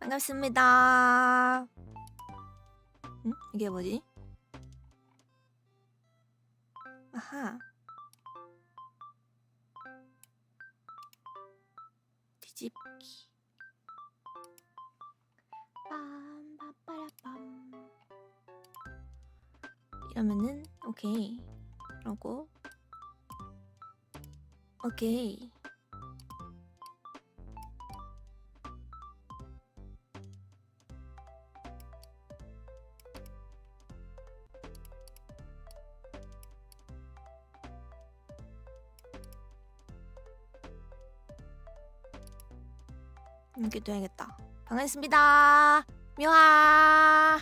반갑습니다. 응? 이게 뭐지? 아하. 뒤집기. 빰빠빠라빰. 이러면은 오케이. 그러고 오케이. 이렇게 둬야겠다. 반갑습니다. 미화.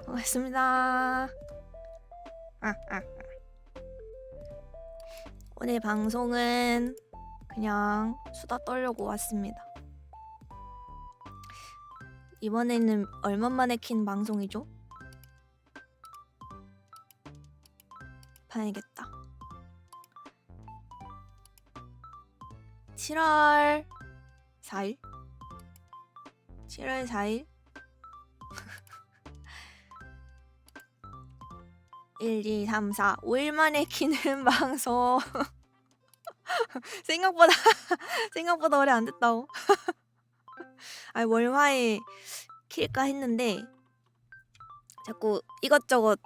반갑습니다. 오늘 방송은 그냥 수다 떨려고 왔습니다. 이번에는 얼마만에 킨 방송이죠? 봐야겠다. 7월 4일? 7월 4일? 1, 2, 3, 4, 5일 만에 키는 방송. 생각보다 오래 안 됐다고. 아니, 월화에 킬까 했는데 자꾸 이것저것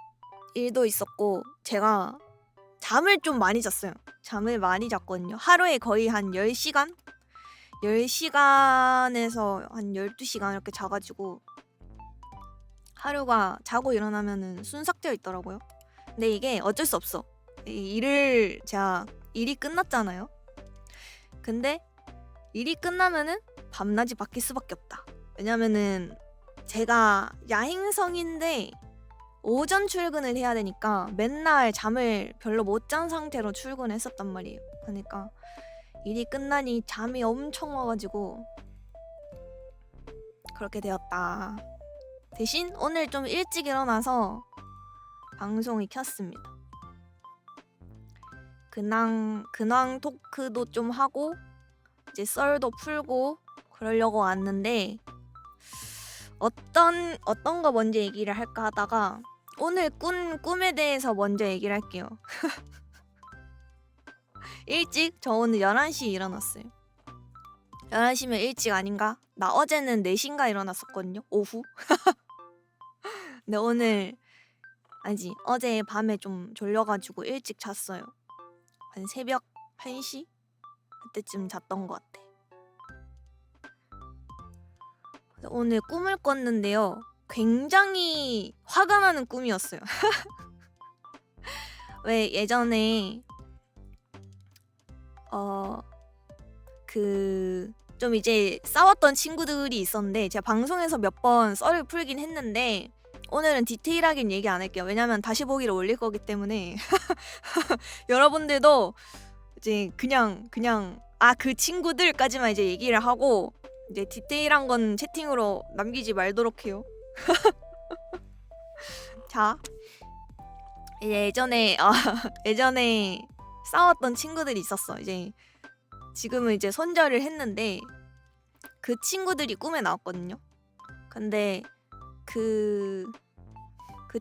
일도 있었고 제가 잠을 좀 많이 잤어요. 잠을 많이 잤거든요. 하루에 거의 한 10시간? 10시간에서 한 12시간 이렇게 자가지고 하루가 자고 일어나면은 순삭되어 있더라고요. 근데 이게 어쩔 수 없어. 제가 일이 끝났잖아요. 근데 일이 끝나면은 밤낮이 바뀔 수밖에 없다. 왜냐면은 제가 야행성인데 오전 출근을 해야 되니까 맨날 잠을 별로 못 잔 상태로 출근했었단 말이에요. 그러니까 일이 끝나니 잠이 엄청 와가지고 그렇게 되었다. 대신 오늘 좀 일찍 일어나서 방송이 켰습니다. 근황 토크도 좀 하고 이제 썰도 풀고 그러려고 왔는데 어떤 거 먼저 얘기를 할까 하다가 오늘 꾼 꿈에 대해서 먼저 얘기를 할게요. 저 오늘 11시에 일어났어요. 11시면 일찍 아닌가? 나 어제는 4시인가 일어났었거든요. 오후. 근데 어제 밤에 좀 졸려가지고 일찍 잤어요. 한 새벽 1시? 그때쯤 잤던 것 같아. 오늘 꿈을 꿨는데요. 굉장히 화가 나는 꿈이었어요. 왜 예전에 좀 이제 싸웠던 친구들이 있었는데 제가 방송에서 몇 번 썰을 풀긴 했는데 오늘은 디테일하긴 얘기 안 할게요. 왜냐면 다시 보기를 올릴 거기 때문에 여러분들도 이제 그냥 그 친구들까지만 이제 얘기를 하고 이제 디테일한 건 채팅으로 남기지 말도록 해요. 자, 예전에 싸웠던 친구들이 있었어. 이제 지금은 이제 손절을 했는데 그 친구들이 꿈에 나왔거든요. 근데 그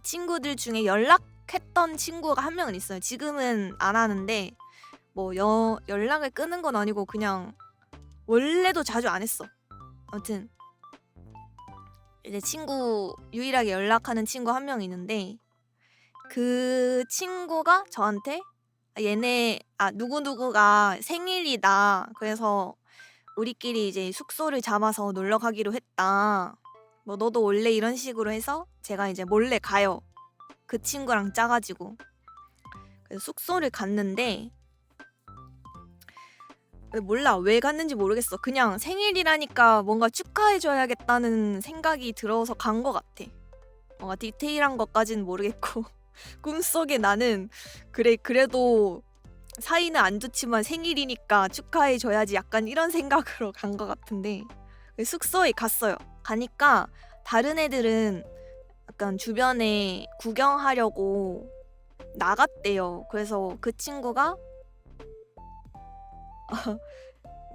친구들 중에 연락했던 친구가 한 명은 있어요. 지금은 안 하는데 뭐 연락을 끊은 건 아니고 그냥 원래도 자주 안 했어. 아무튼 이제 유일하게 연락하는 친구 한 명 있는데 그 친구가 저한테 누구누구가 생일이다. 그래서 우리끼리 이제 숙소를 잡아서 놀러 가기로 했다. 뭐 너도 원래 이런 식으로 해서 제가 이제 몰래 가요. 그 친구랑 짜가지고. 그래서 숙소를 갔는데 몰라 왜 갔는지 모르겠어. 그냥 생일이라니까 뭔가 축하해줘야겠다는 생각이 들어서 간 것 같아. 뭔가 디테일한 것까지는 모르겠고 꿈속에 나는 그래도 사이는 안 좋지만 생일이니까 축하해줘야지 약간 이런 생각으로 간 것 같은데 숙소에 갔어요. 가니까 다른 애들은 약간 주변에 구경하려고 나갔대요. 그래서 그 친구가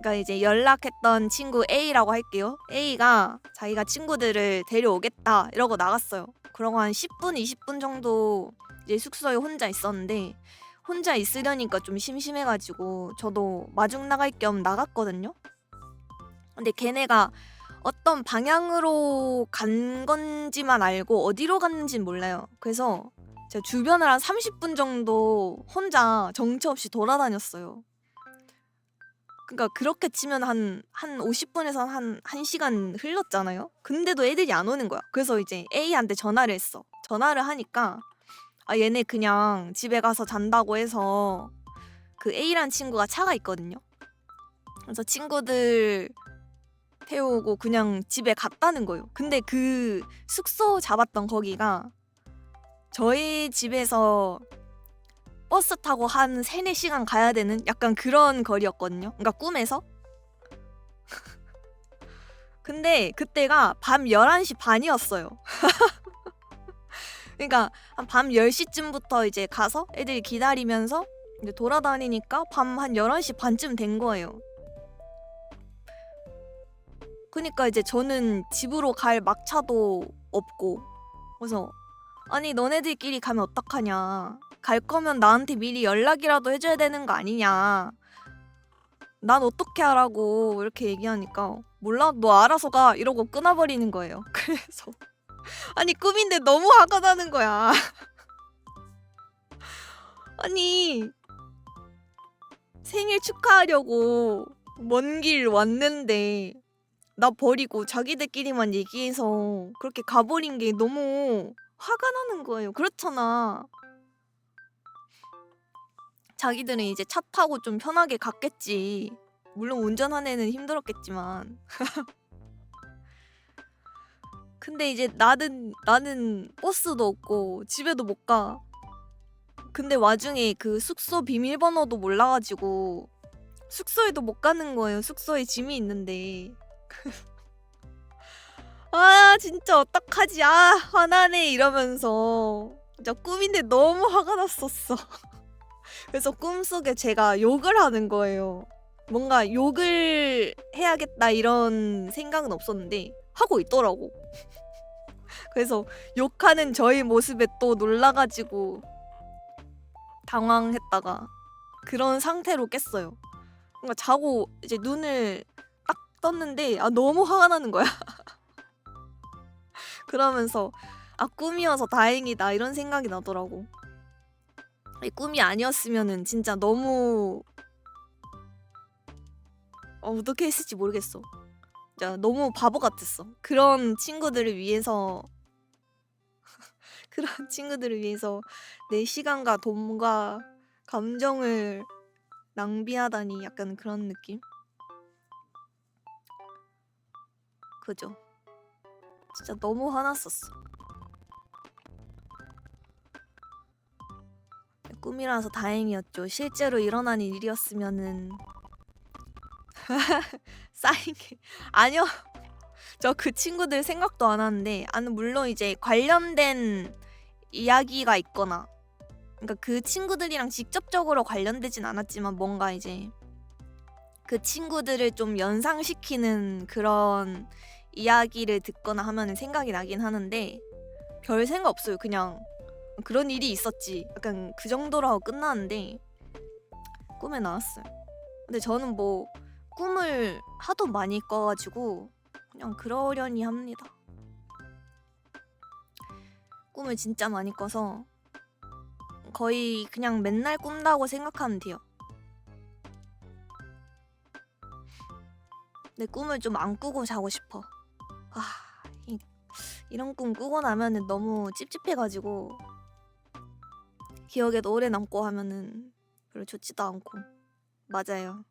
그러니까 이제 연락했던 친구 A라고 할게요. A가 자기가 친구들을 데려오겠다 이러고 나갔어요. 그러고 한 10분, 20분 정도 이제 숙소에 혼자 있었는데 혼자 있으려니까 좀 심심해가지고 저도 마중 나갈 겸 나갔거든요. 근데 걔네가 어떤 방향으로 간 건지만 알고 어디로 갔는지는 몰라요. 그래서 제가 주변을 한 30분 정도 혼자 정처 없이 돌아다녔어요. 그러니까 그렇게 치면 한 50분에서 한 1시간 흘렀잖아요. 근데도 애들이 안 오는 거야. 그래서 이제 A한테 전화를 했어. 전화를 하니까 얘네 그냥 집에 가서 잔다고 해서 그 A란 친구가 차가 있거든요. 그래서 친구들 태우고 그냥 집에 갔다는 거예요. 근데 그 숙소 잡았던 거기가 저희 집에서 버스 타고 한 3-4시간 가야 되는 약간 그런 거리였거든요. 그러니까 꿈에서. 근데 그때가 밤 11시 반이었어요. 그러니까 한 밤 10시쯤부터 이제 가서 애들이 기다리면서 이제 돌아다니니까 밤 한 11시 반쯤 된 거예요. 그러니까 이제 저는 집으로 갈 막차도 없고 그래서 아니 너네들끼리 가면 어떡하냐. 갈 거면 나한테 미리 연락이라도 해줘야 되는 거 아니냐. 난 어떻게 하라고 이렇게 얘기하니까 몰라 너 알아서 가 이러고 끊어버리는 거예요. 그래서 아니 꿈인데 너무 화가 나는 거야. 아니 생일 축하하려고 먼 길 왔는데 나 버리고 자기들끼리만 얘기해서 그렇게 가버린 게 너무 화가 나는 거예요. 그렇잖아. 자기들은 이제 차 타고 좀 편하게 갔겠지. 물론 운전하는 애는 힘들었겠지만. 근데 이제 나는 버스도 없고 집에도 못 가. 근데 와중에 그 숙소 비밀번호도 몰라가지고 숙소에도 못 가는 거예요. 숙소에 짐이 있는데. 아 진짜 어떡하지. 아 화나네 이러면서 진짜 꿈인데 너무 화가 났었어. 그래서 꿈속에 제가 욕을 하는 거예요. 뭔가 욕을 해야겠다 이런 생각은 없었는데 하고 있더라고. 그래서 욕하는 저의 모습에 또 놀라가지고 당황했다가 그런 상태로 깼어요. 뭔가 자고 이제 눈을 딱 떴는데 너무 화가 나는 거야. 그러면서 꿈이어서 다행이다 이런 생각이 나더라고. 꿈이 아니었으면은 진짜 너무 어떻게 했을지 모르겠어. 진짜 너무 바보 같았어. 그런 친구들을 위해서 내 시간과 돈과 감정을 낭비하다니 약간 그런 느낌? 그죠? 진짜 너무 화났었어. 꿈이라서 다행이었죠. 실제로 일어난 일이었으면은 쌓인 게 아니요. 저 그 친구들 생각도 안 하는데 물론 이제 관련된 이야기가 있거나 그러니까 그 친구들이랑 직접적으로 관련되진 않았지만 뭔가 이제 그 친구들을 좀 연상시키는 그런 이야기를 듣거나 하면 생각이 나긴 하는데 별 생각 없어요. 그냥 그런 일이 있었지 약간 그 정도로 하고 끝나는데 꿈에 나왔어요. 근데 저는 뭐 꿈을 하도 많이 꿔가지고 그냥 그러려니 합니다. 꿈을 진짜 많이 꿔서 거의 그냥 맨날 꾼다고 생각하면 돼요. 내 꿈을 좀 안 꾸고 자고 싶어. 이런 꿈 꾸고 나면은 너무 찝찝해가지고 기억에도 오래 남고 하면은 별로 좋지도 않고. 맞아요.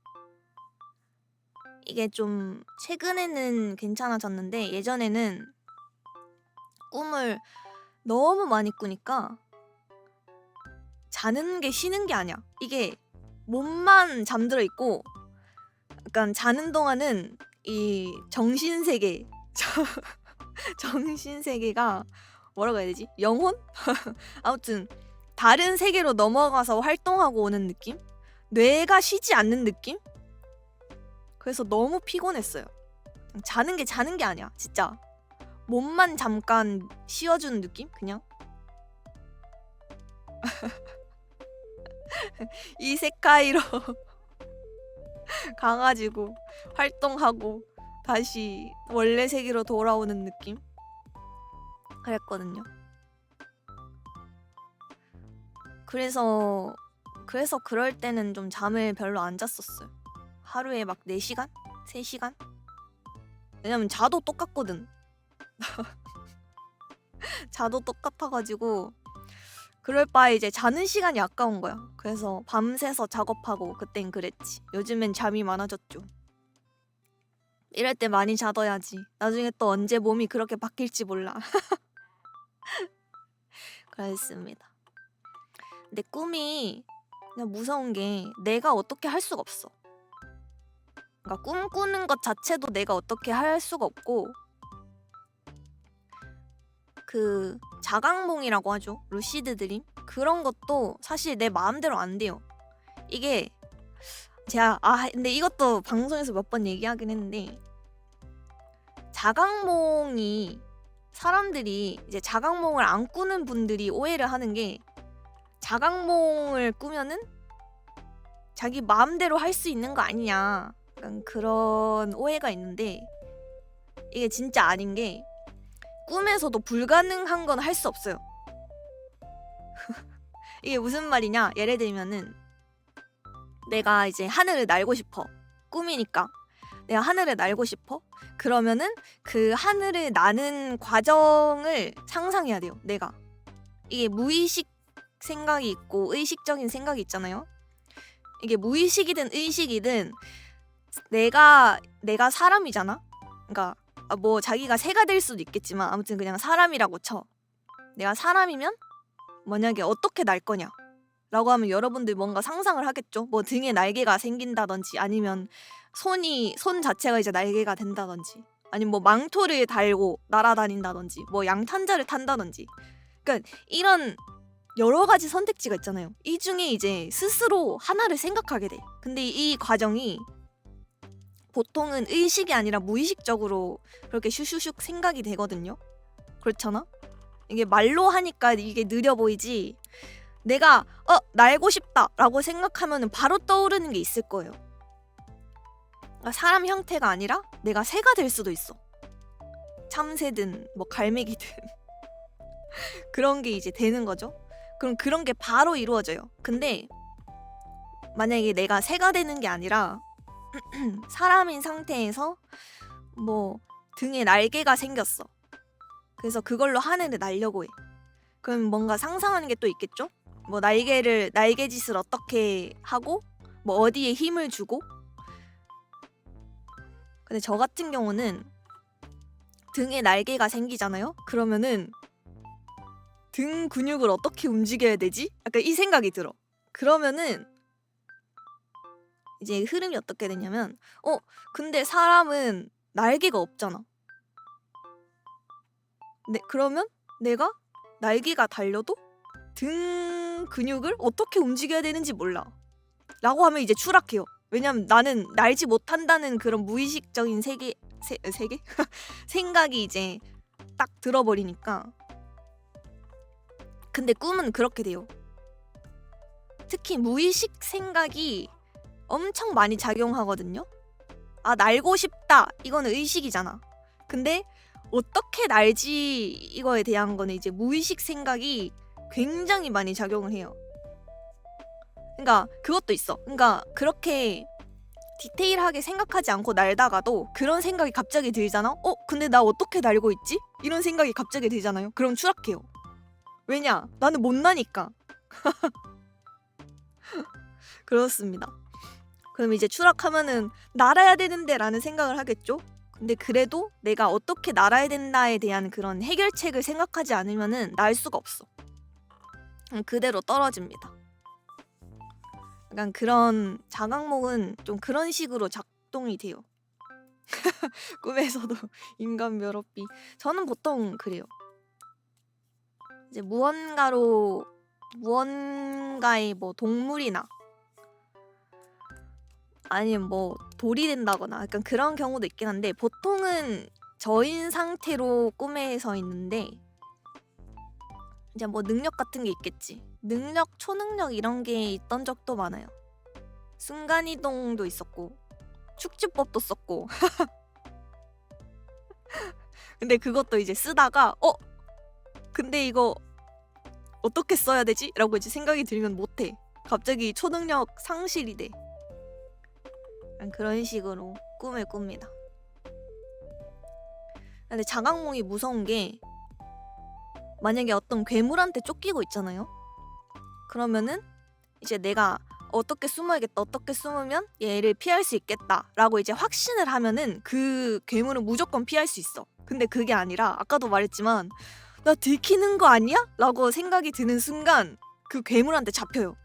이게 좀 최근에는 괜찮아졌는데 예전에는 꿈을 너무 많이 꾸니까 자는 게 쉬는 게 아니야. 이게 몸만 잠들어 있고 약간 자는 동안은 이 정신세계 정신세계가 뭐라고 해야 되지? 영혼? 아무튼 다른 세계로 넘어가서 활동하고 오는 느낌? 뇌가 쉬지 않는 느낌? 그래서 너무 피곤했어요. 자는 게 아니야 진짜. 몸만 잠깐 쉬어주는 느낌? 그냥 이세카이로 가가지고 활동하고 다시 원래 세계로 돌아오는 느낌? 그랬거든요. 그래서 그럴 때는 좀 잠을 별로 안 잤었어요. 하루에 막 4시간? 3시간? 왜냐면 자도 똑같거든. 자도 똑같아가지고 그럴 바에 이제 자는 시간이 아까운 거야. 그래서 밤새서 작업하고 그땐 그랬지. 요즘엔 잠이 많아졌죠. 이럴 때 많이 자둬야지. 나중에 또 언제 몸이 그렇게 바뀔지 몰라. 그랬습니다. 근데 꿈이 그냥 무서운 게 내가 어떻게 할 수가 없어. 그러니까 꿈꾸는 것 자체도 내가 어떻게 할 수가 없고, 그 자각몽이라고 하죠. 루시드 드림 그런 것도 사실 내 마음대로 안 돼요. 이게 제가 근데 이것도 방송에서 몇 번 얘기하긴 했는데, 자각몽이 사람들이 이제 자각몽을 안 꾸는 분들이 오해를 하는 게, 자각몽을 꾸면은 자기 마음대로 할 수 있는 거 아니냐, 약간 그런 오해가 있는데, 이게 진짜 아닌 게 꿈에서도 불가능한 건 할 수 없어요. 이게 무슨 말이냐, 예를 들면은 내가 이제 하늘을 날고 싶어. 꿈이니까 내가 하늘을 날고 싶어. 그러면은 그 하늘을 나는 과정을 상상해야 돼요. 내가 이게 무의식 생각이 있고 의식적인 생각이 있잖아요. 이게 무의식이든 의식이든 내가 사람이잖아. 그러니까 뭐 자기가 새가 될 수도 있겠지만 아무튼 그냥 사람이라고 쳐. 내가 사람이면 만약에 어떻게 날 거냐 라고 하면 여러분들 뭔가 상상을 하겠죠. 뭐 등에 날개가 생긴다든지, 아니면 손 자체가 이제 날개가 된다든지, 아니면 뭐 망토를 달고 날아다닌다든지, 뭐 양탄자를 탄다든지. 그러니까 이런 여러 가지 선택지가 있잖아요. 이 중에 이제 스스로 하나를 생각하게 돼. 근데 이 과정이 보통은 의식이 아니라 무의식적으로 그렇게 슈슈슉 생각이 되거든요. 그렇잖아? 이게 말로 하니까 이게 느려 보이지, 내가 날고 싶다 라고 생각하면 바로 떠오르는 게 있을 거예요. 그러니까 사람 형태가 아니라 내가 새가 될 수도 있어. 참새든 뭐 갈매기든 그런 게 이제 되는 거죠. 그럼 그런 게 바로 이루어져요. 근데 만약에 내가 새가 되는 게 아니라 사람인 상태에서 뭐 등에 날개가 생겼어. 그래서 그걸로 하늘을 날려고 해. 그럼 뭔가 상상하는 게 또 있겠죠? 뭐 날개짓을 어떻게 하고 뭐 어디에 힘을 주고. 근데 저 같은 경우는 등에 날개가 생기잖아요? 그러면은 등 근육을 어떻게 움직여야 되지? 약간 이 생각이 들어. 그러면은 이제 흐름이 어떻게 되냐면, 근데 사람은 날개가 없잖아. 네, 그러면 내가 날개가 달려도 등 근육을 어떻게 움직여야 되는지 몰라 라고 하면 이제 추락해요. 왜냐면 나는 날지 못한다는 그런 무의식적인 세계? 생각이 이제 딱 들어버리니까. 근데 꿈은 그렇게 돼요. 특히 무의식 생각이 엄청 많이 작용하거든요. 날고 싶다, 이거는 의식이잖아. 근데 어떻게 날지 이거에 대한 거는 이제 무의식 생각이 굉장히 많이 작용을 해요. 그러니까 그것도 있어. 그러니까 그렇게 디테일하게 생각하지 않고 날다가도 그런 생각이 갑자기 들잖아. 근데 나 어떻게 날고 있지? 이런 생각이 갑자기 들잖아요. 그럼 추락해요. 왜냐? 나는 못 나니까. 그렇습니다. 그럼 이제 추락하면은 날아야 되는데 라는 생각을 하겠죠? 근데 그래도 내가 어떻게 날아야 된다에 대한 그런 해결책을 생각하지 않으면은 날 수가 없어. 그대로 떨어집니다. 약간 그런 자각몽은 좀 그런 식으로 작동이 돼요. 꿈에서도 인간 묘럽비. 저는 보통 그래요. 이제 무언가의 뭐 동물이나 아니면 뭐 돌이 된다거나 약간 그런 경우도 있긴 한데 보통은 저인 상태로 꿈에서 있는데 이제 뭐 능력 같은 게 있겠지. 능력, 초능력 이런 게 있던 적도 많아요. 순간이동도 있었고 축지법도 썼고 근데 그것도 이제 쓰다가 근데 이거 어떻게 써야 되지? 라고 이제 생각이 들면 못해. 갑자기 초능력 상실이 돼. 그런 식으로 꿈을 꿉니다. 근데 자각몽이 무서운 게 만약에 어떤 괴물한테 쫓기고 있잖아요. 그러면은 이제 내가 어떻게 숨어야겠다, 어떻게 숨으면 얘를 피할 수 있겠다 라고 이제 확신을 하면은 그 괴물은 무조건 피할 수 있어. 근데 그게 아니라 아까도 말했지만 나 들키는 거 아니야? 라고 생각이 드는 순간 그 괴물한테 잡혀요.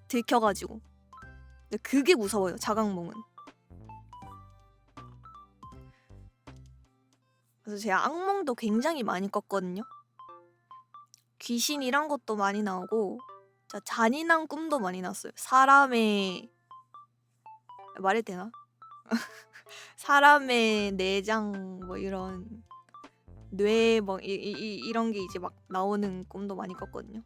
들켜가지고. 근데 그게 무서워요, 자각몽은. 그래서 제가 악몽도 굉장히 많이 꿨거든요. 귀신이란 것도 많이 나오고 잔인한 꿈도 많이 났어요. 사람의 말해도 되나? 사람의 내장 뭐 이런 뇌 뭐 이런 게 이제 막 나오는 꿈도 많이 꿨거든요.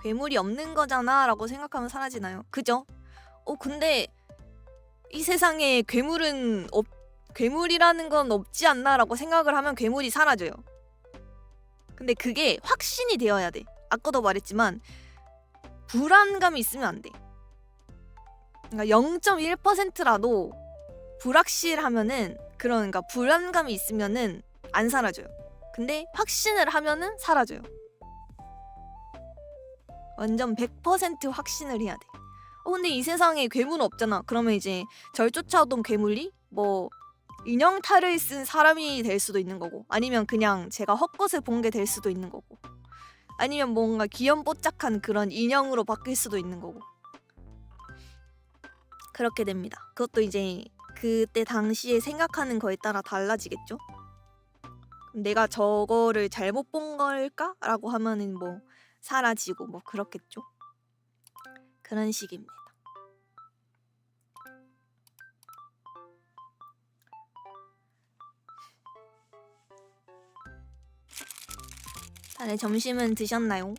괴물이 없는 거잖아 라고 생각하면 사라지나요? 그죠? 근데 이 세상에 괴물이라는 건 없지 않나 라고 생각을 하면 괴물이 사라져요. 근데 그게 확신이 되어야 돼. 아까도 말했지만 불안감이 있으면 안 돼. 그러니까 0.1%라도 불확실하면은 그러니까 불안감이 있으면은 안 사라져요. 근데 확신을 하면은 사라져요. 완전 100% 확신을 해야 돼. 근데 이 세상에 괴물은 없잖아. 그러면 이제 절 쫓아오던 괴물이 뭐 인형탈을 쓴 사람이 될 수도 있는 거고 아니면 그냥 제가 헛것을 본 게 될 수도 있는 거고 아니면 뭔가 귀염뽀짝한 그런 인형으로 바뀔 수도 있는 거고 그렇게 됩니다. 그것도 이제 그때 당시에 생각하는 거에 따라 달라지겠죠? 내가 저거를 잘못 본 걸까? 라고 하면은 뭐 사라지고 뭐 그렇겠죠? 그런 식입니다. 다들 점심은 드셨나요?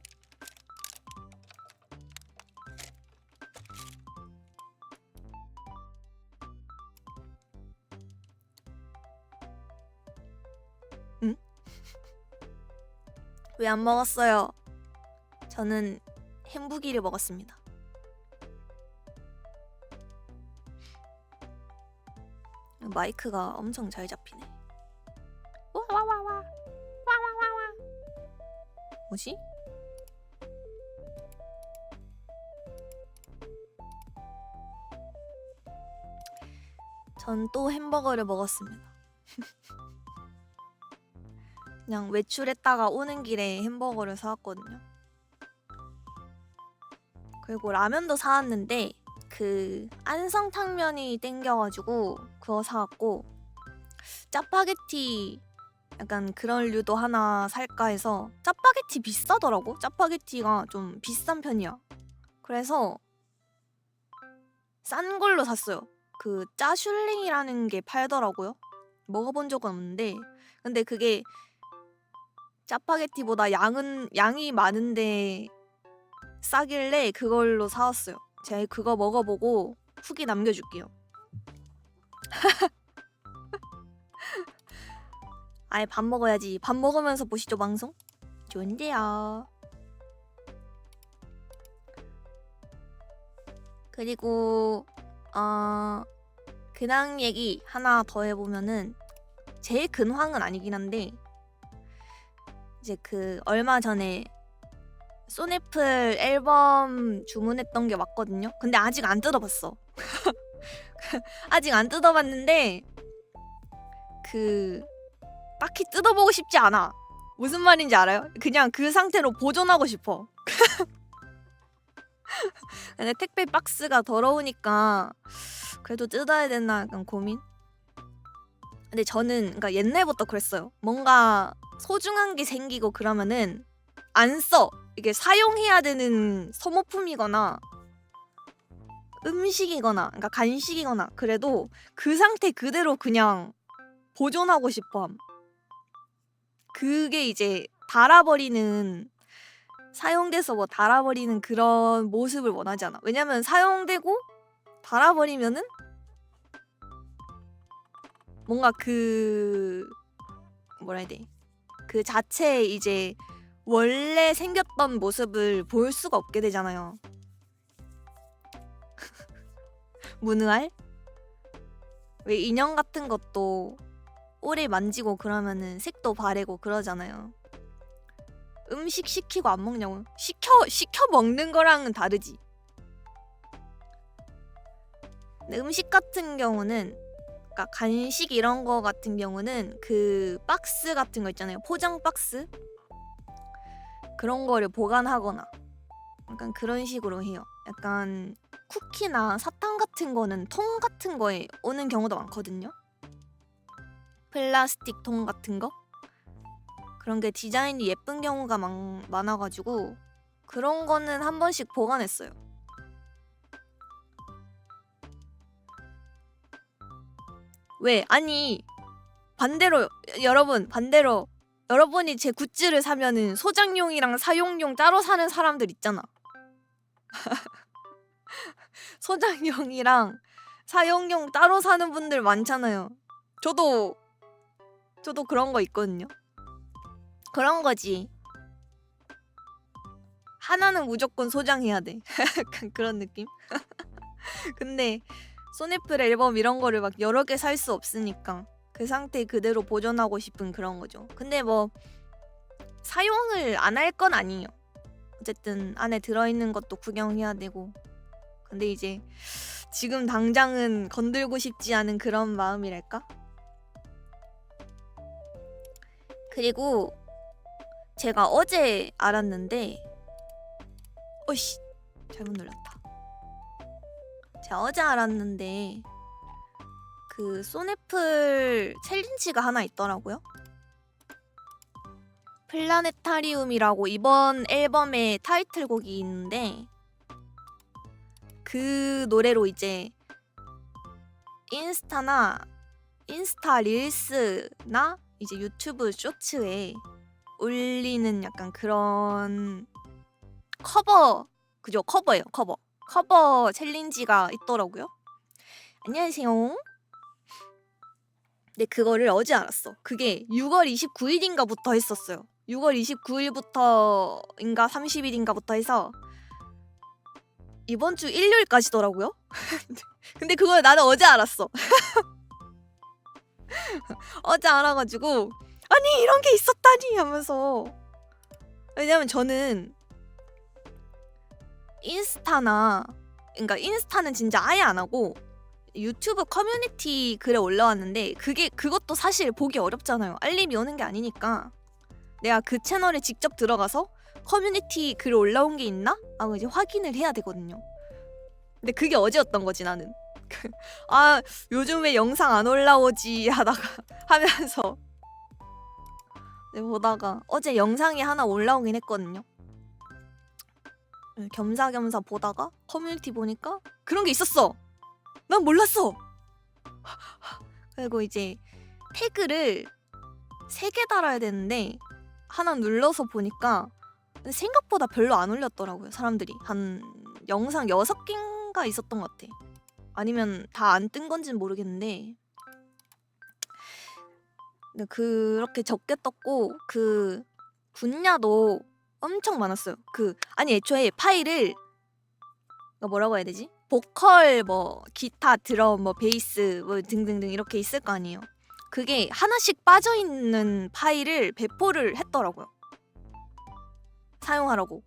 응? 왜 안 먹었어요? 저는 햄부기를 먹었습니다. 마이크가 엄청 잘 잡히네. 와와와와 와와와와. 뭐지? 전 또 햄버거를 먹었습니다. 그냥 외출했다가 오는 길에 햄버거를 사왔거든요. 그리고 라면도 사왔는데 그 안성탕면이 땡겨가지고 그거 사왔고 짜파게티 약간 그런 류도 하나 살까 해서 짜파게티 비싸더라고. 짜파게티가 좀 비싼 편이야. 그래서 싼 걸로 샀어요. 그 짜슐링이라는 게 팔더라고요. 먹어본 적은 없는데 근데 그게 짜파게티보다 양이 많은데 싸길래 그걸로 사왔어요. 제가 그거 먹어보고 후기 남겨줄게요. 아예 밥 먹어야지. 밥 먹으면서 보시죠 방송. 좋은데요. 그리고 근황 얘기 하나 더 해보면은 제일 근황은 아니긴 한데 이제 그 얼마 전에 소네플 앨범 주문했던 게 왔거든요. 근데 아직 안 뜯어봤어. 아직 안 뜯어봤는데 그 딱히 뜯어보고 싶지 않아. 무슨 말인지 알아요? 그냥 그 상태로 보존하고 싶어. 근데 택배 박스가 더러우니까 그래도 뜯어야 되나 약간 고민? 근데 저는 그러니까 옛날부터 그랬어요. 뭔가 소중한 게 생기고 그러면은 안 써. 이게 사용해야 되는 소모품이거나 음식이거나 그러니까 간식이거나 그래도 그 상태 그대로 그냥 보존하고 싶어함. 그게 이제 닳아버리는 사용돼서 뭐 닳아버리는 그런 모습을 원하지 않아. 왜냐면 사용되고 닳아버리면은 뭔가 그 뭐라 해야 돼? 그 자체 이제 원래 생겼던 모습을 볼 수가 없게 되잖아요. 무능할? 왜 인형 같은 것도 오래 만지고 그러면은 색도 바래고 그러잖아요. 음식 시키고 안 먹냐고. 시켜 먹는 거랑은 다르지. 근데 음식 같은 경우는 그러니까 간식 이런 거 같은 경우는 그 박스 같은 거 있잖아요. 포장 박스 그런 거를 보관하거나 약간 그런 식으로 해요. 약간 쿠키나 사탕 같은 거는 통 같은 거에 오는 경우도 많거든요. 플라스틱 통 같은 거 그런 게 디자인이 예쁜 경우가 많아가지고 그런 거는 한 번씩 보관했어요. 왜? 아니 반대로 반대로 여러분이 제 굿즈를 사면은 소장용이랑 사용용 따로 사는 사람들 있잖아. 소장용이랑 사용용 따로 사는 분들 많잖아요. 저도 그런 거 있거든요. 그런 거지. 하나는 무조건 소장해야 돼. 약간 그런 느낌? 근데 소네플 앨범 이런 거를 막 여러 개 살 수 없으니까 그 상태 그대로 보존하고 싶은 그런 거죠. 근데 뭐 사용을 안 할 건 아니에요. 어쨌든 안에 들어있는 것도 구경해야 되고. 근데 이제 지금 당장은 건들고 싶지 않은 그런 마음이랄까? 그리고 제가 어제 알았는데 어이씨 잘못 눌렀다. 제가 어제 알았는데 그 소네플 챌린지가 하나 있더라고요. 플라네타리움이라고 이번 앨범의 타이틀곡이 있는데 그 노래로 이제 인스타 릴스나 이제 유튜브 쇼츠에 올리는 약간 그런 그죠? 커버예요. 커버 챌린지가 있더라고요. 안녕하세요. 근데 그거를 어제 알았어. 그게 6월 29일인가부터 했었어요. 6월 29일부터인가 30일인가부터 해서 이번 주 일요일까지더라고요. 근데 그걸 나는 어제 알았어. 어제 알아가지고 아니 이런 게 있었다니 하면서. 왜냐면 저는 그러니까 인스타는 진짜 아예 안 하고 유튜브 커뮤니티 글에 올라왔는데 그것도 사실 보기 어렵잖아요. 알림이 오는 게 아니니까 내가 그 채널에 직접 들어가서 커뮤니티 글 올라온 게 있나? 하고 이제 확인을 해야 되거든요. 근데 그게 어제였던 거지 나는. 아 요즘 왜 영상 안 올라오지 하다가 하면서 보다가 어제 영상이 하나 올라오긴 했거든요. 겸사겸사 보다가 커뮤니티 보니까 그런 게 있었어. 난 몰랐어. 그리고 이제 태그를 3개 달아야 되는데 하나 눌러서 보니까 생각보다 별로 안 올렸더라고요. 사람들이 한 영상 6개인가 있었던 것 같아. 아니면 다 안 뜬 건지는 모르겠는데 근데 그렇게 적게 떴고 그 분야도 엄청 많았어요. 아니 애초에 파일을 뭐라고 해야 되지? 보컬 뭐 기타 드럼 뭐 베이스 뭐 등등등 이렇게 있을 거 아니에요. 그게 하나씩 빠져있는 파일을 배포를 했더라고요. 사용하라고.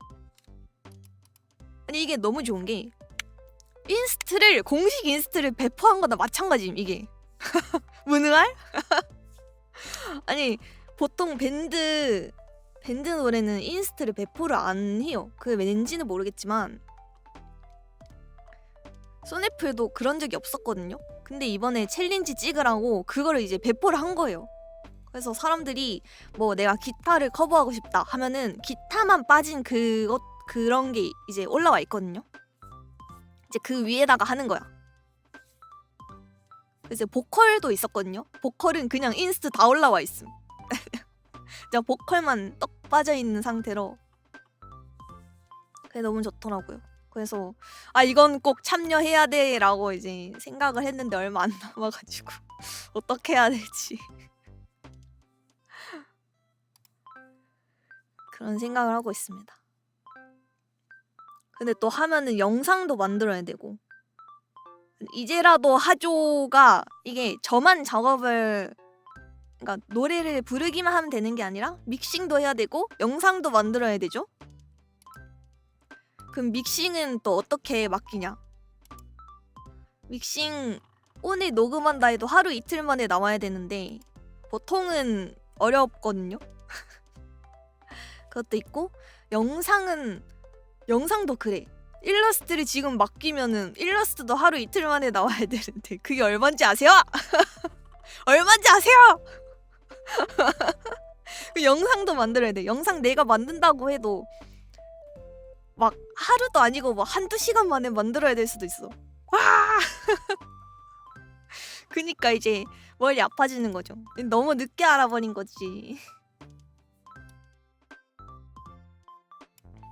아니 이게 너무 좋은 게 공식 인스트를 배포한 거나 마찬가지임 이게. 무능할? 아니 보통 밴드 노래는 인스트를 배포를 안 해요. 그게 왠지는 모르겠지만 소네플도 그런 적이 없었거든요. 근데 이번에 챌린지 찍으라고 그거를 이제 배포를 한 거예요. 그래서 사람들이 뭐 내가 기타를 커버하고 싶다 하면은 기타만 빠진 그런 게 이제 올라와 있거든요. 이제 그 위에다가 하는 거야. 그래서 보컬도 있었거든요. 보컬은 그냥 인스트 다 올라와 있음. 진짜 보컬만 떡 빠져 있는 상태로. 그게 너무 좋더라고요. 그래서 아 이건 꼭 참여해야 돼라고 이제 생각을 했는데 얼마 안 남아가지고 어떻게 해야 될지 그런 생각을 하고 있습니다. 근데 또 하면은 영상도 만들어야 되고 이제라도 하죠가 이게 저만 작업을 그러니까 노래를 부르기만 하면 되는 게 아니라 믹싱도 해야 되고 영상도 만들어야 되죠. 그럼 믹싱은 또 어떻게 맡기냐? 믹싱 오늘 녹음한다 해도 하루 이틀 만에 나와야 되는데 보통은 어렵거든요. 그것도 있고 영상도 그래. 일러스트를 지금 맡기면은 일러스트도 하루 이틀 만에 나와야 되는데 그게 얼마인지 아세요? 얼마인지 아세요? 그 영상도 만들어야 돼. 영상 내가 만든다고 해도 막 하루도 아니고 막 한두 시간 만에 만들어야 될 수도 있어. 와! 그니까 이제 머리 아파지는 거죠. 너무 늦게 알아버린 거지.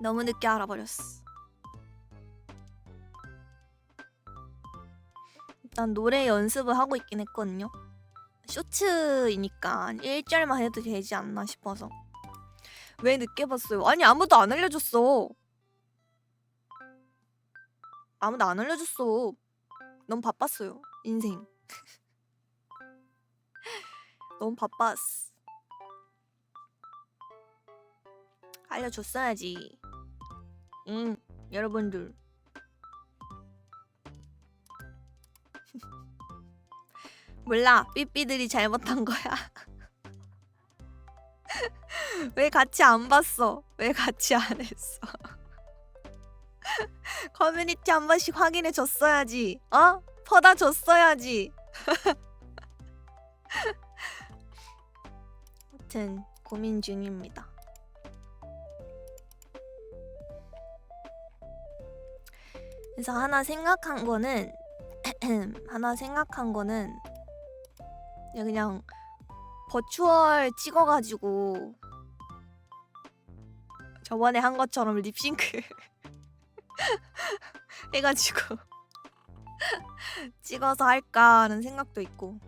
너무 늦게 알아버렸어. 일단 노래 연습을 하고 있긴 했거든요. 쇼츠이니까 1절만 해도 되지 않나 싶어서. 왜 늦게 봤어요? 아니 아무도 안 알려줬어. 아무도 안 알려줬어. 너무 바빴어요. 인생. 너무 바빴어. 알려줬어야지. 응, 여러분들. 몰라. 삐삐들이 잘못한 거야. 왜 같이 안 봤어? 왜 같이 안 했어? 커뮤니티 한 번씩 확인해 줬어야지. 어? 퍼다 줬어야지. 아무튼 고민 중입니다. 그래서 하나 생각한 거는 그냥 버추얼 찍어가지고 저번에 한 것처럼 립싱크 해가지고 찍어서 할까 하는 생각도 있고.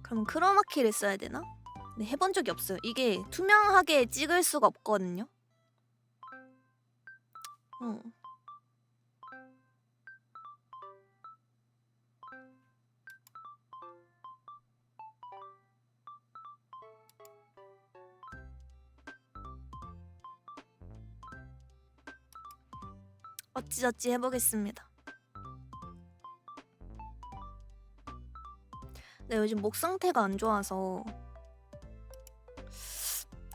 그럼 크로마키를 써야 되나? 근데 해본 적이 없어요. 이게 투명하게 찍을 수가 없거든요. 어찌저찌 해보겠습니다. 근데 요즘 목 상태가 안 좋아서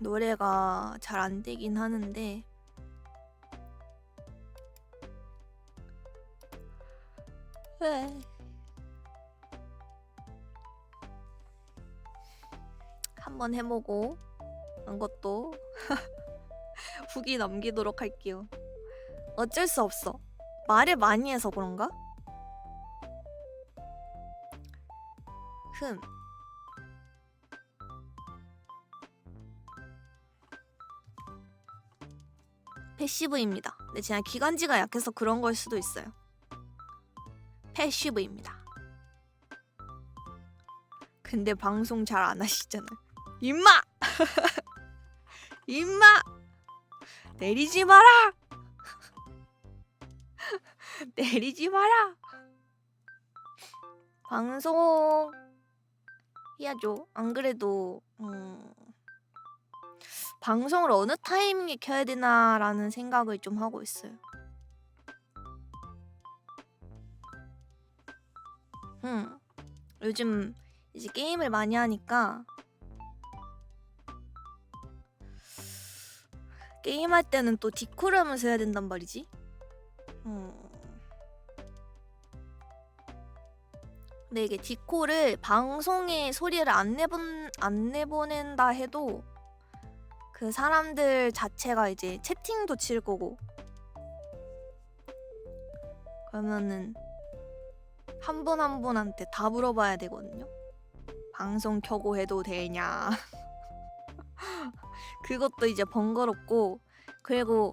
노래가 잘 안 되긴 하는데 왜? 한번 해보고 한 것도 후기 남기도록 할게요. 어쩔 수 없어. 말을 많이 해서 그런가? 패시브입니다. 근데 제가 기관지가 약해서 그런 걸 수도 있어요. 패시브입니다. 근데 방송 잘 안 하시잖아요. 임마! 임마! 내리지 마라! 내리지 마라! 방송 해야죠. 안 그래도 방송을 어느 타이밍에 켜야 되나라는 생각을 좀 하고 있어요. 요즘 이제 게임을 많이 하니까 게임할 때는 또 디코를 하면서 해야 된단 말이지. 근데 이게 디코를 방송에 소리를 안 내보낸다 해도 그 사람들 자체가 이제 채팅도 칠 거고, 그러면은 한 분 한 분한테 다 물어봐야 되거든요. 방송 켜고 해도 되냐. 그것도 이제 번거롭고, 그리고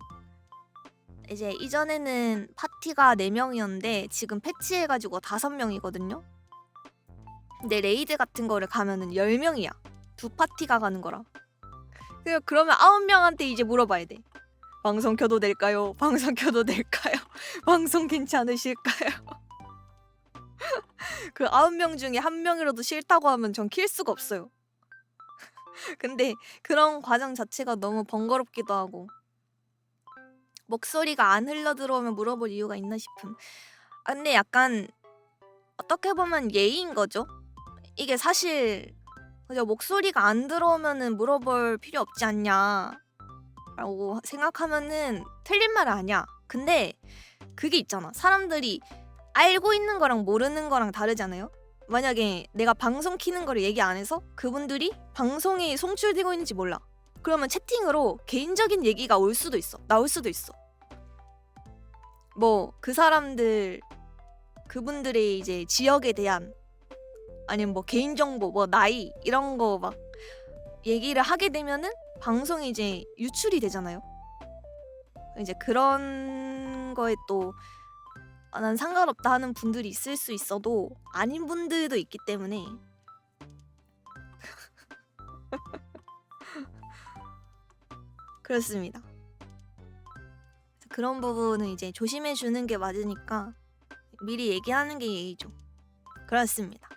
이제 이전에는 파티가 4명이었는데 지금 패치해가지고 5명이거든요. 근데 레이드 같은 거를 가면은 10명이야. 2파티가 가는 거라. 그러면 9명한테 이제 물어봐야 돼. 방송 켜도 될까요? 방송 켜도 될까요? 방송 괜찮으실까요? 그 9명 중에 1명이라도 싫다고 하면 전 킬 수가 없어요. 근데 그런 과정 자체가 너무 번거롭기도 하고, 목소리가 안 흘러 들어오면 물어볼 이유가 있나 싶은. 근데 약간 어떻게 보면 예의인 거죠. 이게 사실 그죠, 목소리가 안 들어오면은 물어볼 필요 없지 않냐 라고 생각하면은 틀린 말은 아니야. 근데 그게 있잖아. 사람들이 알고 있는 거랑 모르는 거랑 다르잖아요. 만약에 내가 방송 키는 거를 얘기 안 해서 그분들이 방송이 송출되고 있는지 몰라. 그러면 채팅으로 개인적인 얘기가 올 수도 있어. 나올 수도 있어. 뭐 그 사람들, 그분들의 이제 지역에 대한, 아니면 뭐 개인정보, 뭐 나이 이런 거 막 얘기를 하게 되면은 방송이 이제 유출이 되잖아요. 이제 그런 거에 또 난 상관없다 하는 분들이 있을 수 있어도 아닌 분들도 있기 때문에 그렇습니다. 그런 부분은 이제 조심해 주는 게 맞으니까 미리 얘기하는 게 예의죠. 그렇습니다.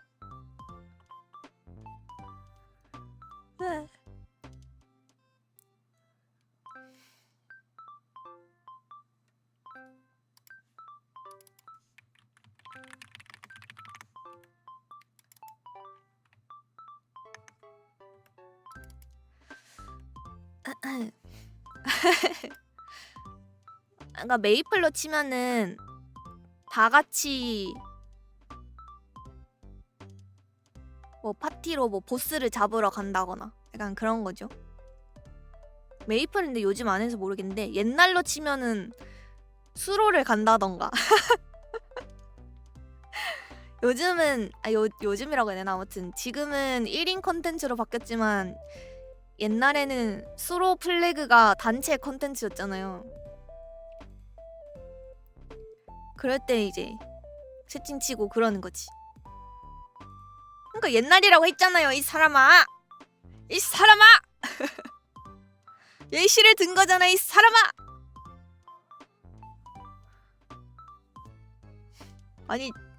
그러니까 메이플로 치면은 다 같이 뭐 파티로 뭐 보스를 잡으러 간다거나 약간 그런 거죠. 메이플인데 요즘 안 해서 모르겠는데 옛날로 치면은 수로를 간다던가. 요즘은 요즘이라고 해야 되나, 아무튼 지금은 1인 컨텐츠로 바뀌었지만 옛날에는 수로 플래그가 단체 컨텐츠였잖아요. 그럴 때 이제 채팅 치고 그러는 거지. 그러니까 옛날이라고 했잖아요, 이 사람아. 이 사람아. 예시를 든 거잖아, 이 사람아.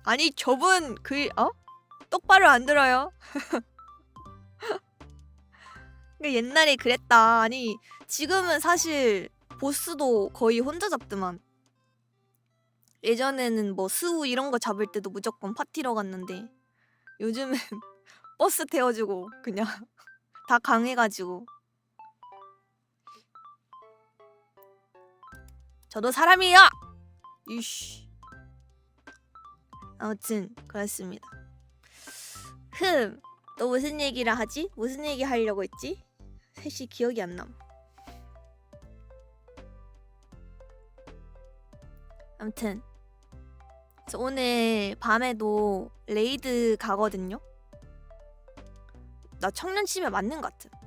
아니 저분 똑바로 안 들어요. 그러니까 옛날에 그랬다. 아니 지금은 사실 보스도 거의 혼자 잡더만. 예전에는 뭐 스우 이런 거 잡을 때도 무조건 파티로 갔는데 요즘은 버스 태워주고 그냥 다 강해가지고. 저도 사람이야. 이씨. 아무튼 그렇습니다. 또 무슨 얘기를 하지? 무슨 얘기 하려고 했지? 셋이 기억이 안 남. 아무튼 그래서 오늘 밤에도 레이드 가거든요. 나 청년치면 맞는 것 같아.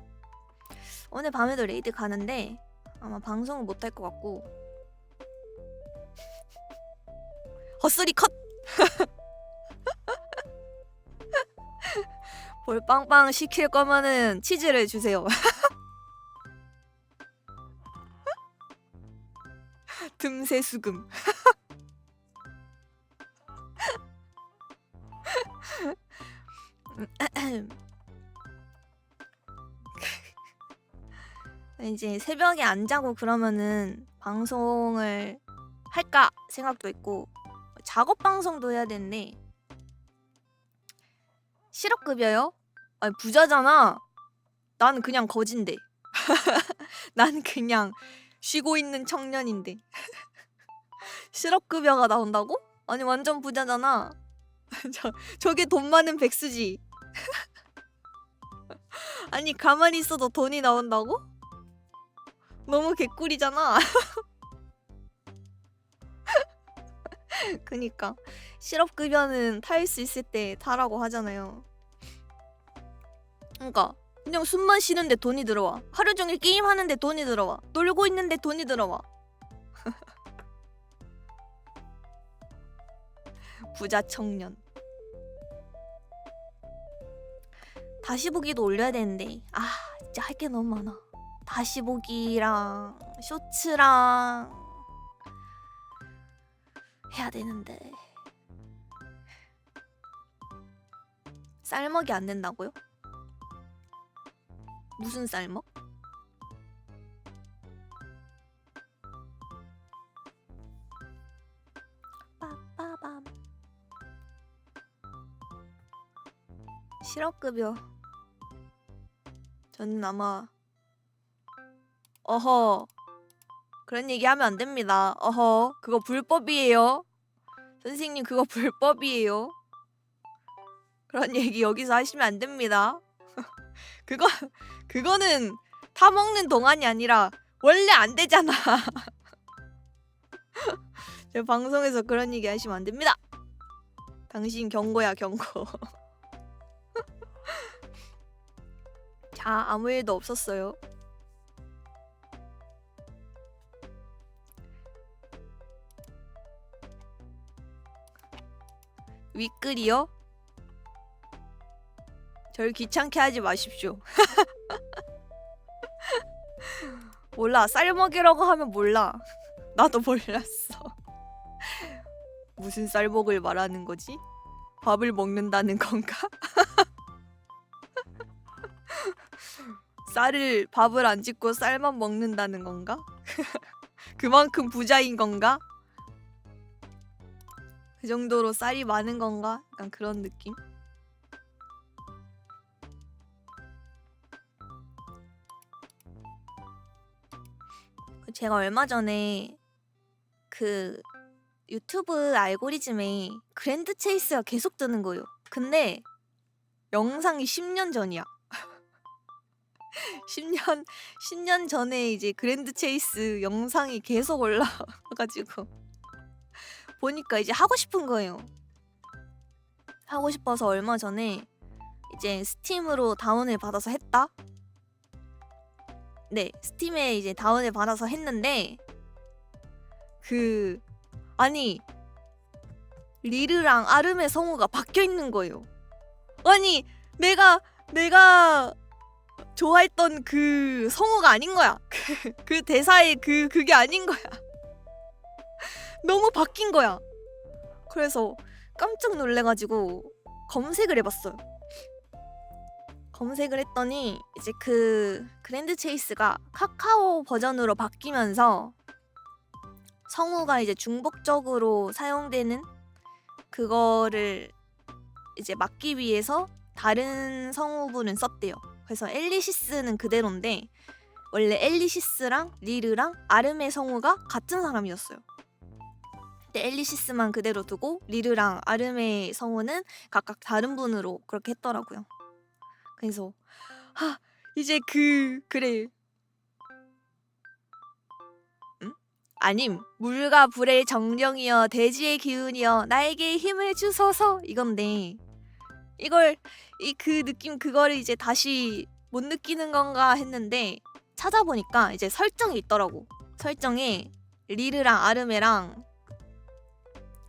오늘 밤에도 레이드 가는데 아마 방송은 못할 것 같고. 헛소리 컷! 볼빵빵 시킬 거면은 치즈를 주세요. 틈새 수금. 이제 새벽에 안 자고 그러면은 방송을 할까 생각도 있고, 작업 방송도 해야 되는데 실업급여요? 아니 부자잖아. 난 그냥 거진데. 난 그냥 쉬고 있는 청년인데. 실업급여가 나온다고? 아니 완전 부자잖아. 저게 돈 많은 백수지. 아니 가만히 있어도 돈이 나온다고? 너무 개꿀이잖아. 그니까 실업급여는 탈 수 있을 때 타라고 하잖아요. 그니까 그냥 숨만 쉬는데 돈이 들어와. 하루 종일 게임하는데 돈이 들어와. 놀고 있는데 돈이 들어와. 부자 청년. 다시 보기도 올려야 되는데 진짜 할 게 너무 많아. 다시 보기랑 쇼츠랑 해야 되는데 쌀먹이 안 된다고요? 무슨 쌀먹? 빠빠밤. 실업급여. 저는 아마 어허 그런 얘기 하면 안 됩니다. 어허 그거 불법이에요. 선생님 그거 불법이에요. 그런 얘기 여기서 하시면 안 됩니다. 그거는 타먹는 동안이 아니라 원래 안 되잖아. 제 방송에서 그런 얘기 하시면 안 됩니다. 당신 경고야 경고. 자 아무 일도 없었어요. 윗글이요? 절 귀찮게 하지 마십시오. 몰라 쌀먹이라고 하면 몰라. 나도 몰랐어. 무슨 쌀먹을 말하는 거지? 밥을 먹는다는 건가? 밥을 안 짓고 쌀만 먹는다는 건가? 그만큼 부자인 건가? 그 정도로 쌀이 많은 건가? 약간 그런 느낌? 제가 얼마 전에 그 유튜브 알고리즘에 그랜드 체이스가 계속 뜨는 거예요. 근데 영상이 10년 전이야. 10년 전에 이제 그랜드 체이스 영상이 계속 올라와가지고 보니까 이제 하고 싶은 거예요. 하고 싶어서 얼마 전에 이제 스팀으로 다운을 받아서 했다. 네, 스팀에 이제 다운을 받아서 했는데 아니 리르랑 아름의 성우가 바뀌어 있는 거예요. 아니 내가 좋아했던 그 성우가 아닌 거야. 그 대사의 그게 아닌 거야. 너무 바뀐 거야. 그래서 깜짝 놀래가지고 검색을 해봤어요. 검색을 했더니 이제 그 그랜드 체이스가 카카오 버전으로 바뀌면서 성우가 이제 중복적으로 사용되는 그거를 이제 막기 위해서 다른 성우분은 썼대요. 그래서 엘리시스는 그대로인데 원래 엘리시스랑 리르랑 아름의 성우가 같은 사람이었어요. 근데 엘리시스만 그대로 두고 리르랑 아름의 성우는 각각 다른 분으로 그렇게 했더라고요. 그래서 이제 그래. 응? 아님 물과 불의 정령이여 대지의 기운이여 나에게 힘을 주소서 이건데 이걸 그 느낌 그거를 이제 다시 못 느끼는 건가 했는데 찾아보니까 이제 설정이 있더라고. 설정에 리르랑 아르메랑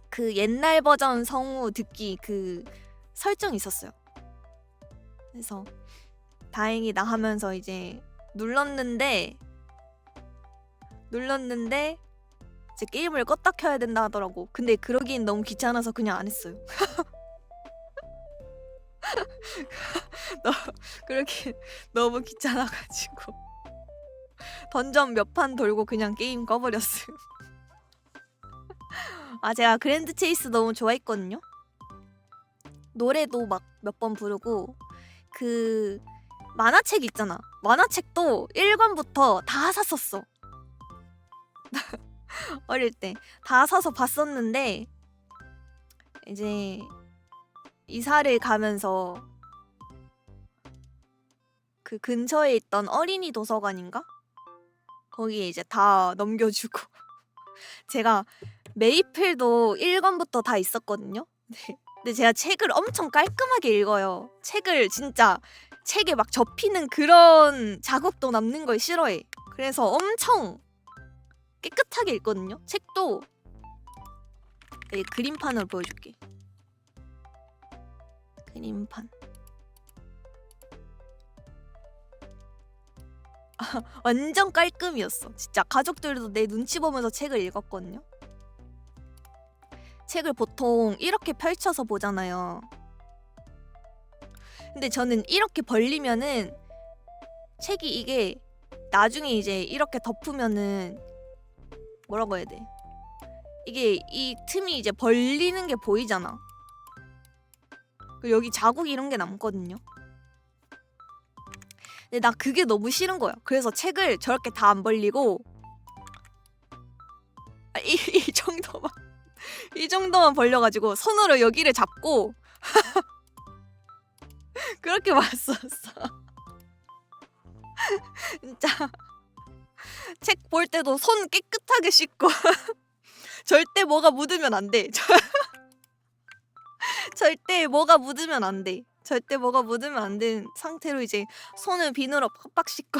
그 옛날 버전 성우 듣기 그 설정이 있었어요. 그래서 다행이다 하면서 이제 눌렀는데 이제 게임을 껐다 켜야 된다 하더라고. 근데 그러기엔 너무 귀찮아서 그냥 안 했어요. 그렇게 너무 귀찮아가지고 던전 몇 판 돌고 그냥 게임 꺼버렸어요. 제가 그랜드 체이스 너무 좋아했거든요. 노래도 막 몇 번 부르고 그 만화책 있잖아. 만화책도 1권부터 다 샀었어. 어릴 때 다 사서 봤었는데 이제 이사를 가면서 그 근처에 있던 어린이 도서관인가? 거기에 이제 다 넘겨주고 제가 메이플도 1권부터 다 있었거든요. 네. 근데 제가 책을 엄청 깔끔하게 읽어요. 책을 진짜 책에 막 접히는 그런 자국도 남는 걸 싫어해. 그래서 엄청 깨끗하게 읽거든요. 책도 그림판으로 보여줄게. 그림판. 완전 깔끔이었어. 진짜 가족들도 내 눈치 보면서 책을 읽었거든요. 책을 보통 이렇게 펼쳐서 보잖아요. 근데 저는 이렇게 벌리면은 책이 이게 나중에 이제 이렇게 덮으면은 뭐라고 해야 돼? 이게 이 틈이 이제 벌리는 게 보이잖아. 여기 자국 이런 게 남거든요. 근데 나 그게 너무 싫은 거야. 그래서 책을 저렇게 다 안 벌리고 이 정도만 이 정도만 벌려가지고 손으로 여기를 잡고 그렇게 봤었어. 진짜 책 볼 때도 손 깨끗하게 씻고 절대 뭐가 묻으면 안 돼. 절대 뭐가 묻으면 안 돼. 절대 뭐가 묻으면 안 되는 상태로 이제 손을 비누로 팍팍 씻고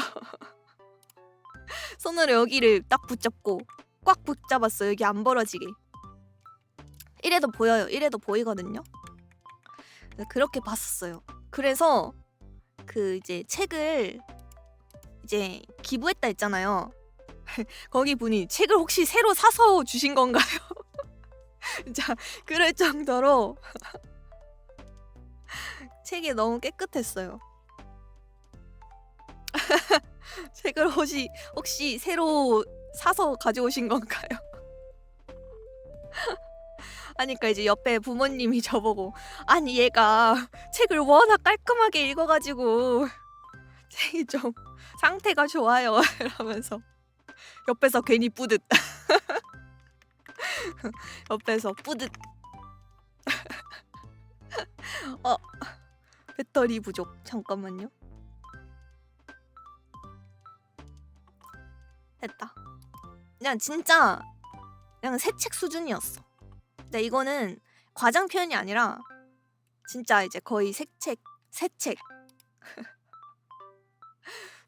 손으로 여기를 딱 붙잡고 꽉 붙잡았어. 여기 안 벌어지게. 이래도 보여요. 이래도 보이거든요. 그렇게 봤었어요. 그래서 그 이제 책을 이제 기부했다 했잖아요. 거기 분이 책을 혹시 새로 사서 주신 건가요? 진짜 그럴 정도로 책이 너무 깨끗했어요. 책을 혹시 새로 사서 가져오신 건가요? 하니까 이제 옆에 부모님이 저보고 아니 얘가 책을 워낙 깔끔하게 읽어가지고 책이 좀 상태가 좋아요 이러면서 옆에서 괜히 뿌듯 옆에서 뿌듯 배터리 부족. 잠깐만요. 됐다. 그냥 진짜 그냥 새 책 수준이었어. 근데 이거는 과장 표현이 아니라 진짜 이제 거의 새 책.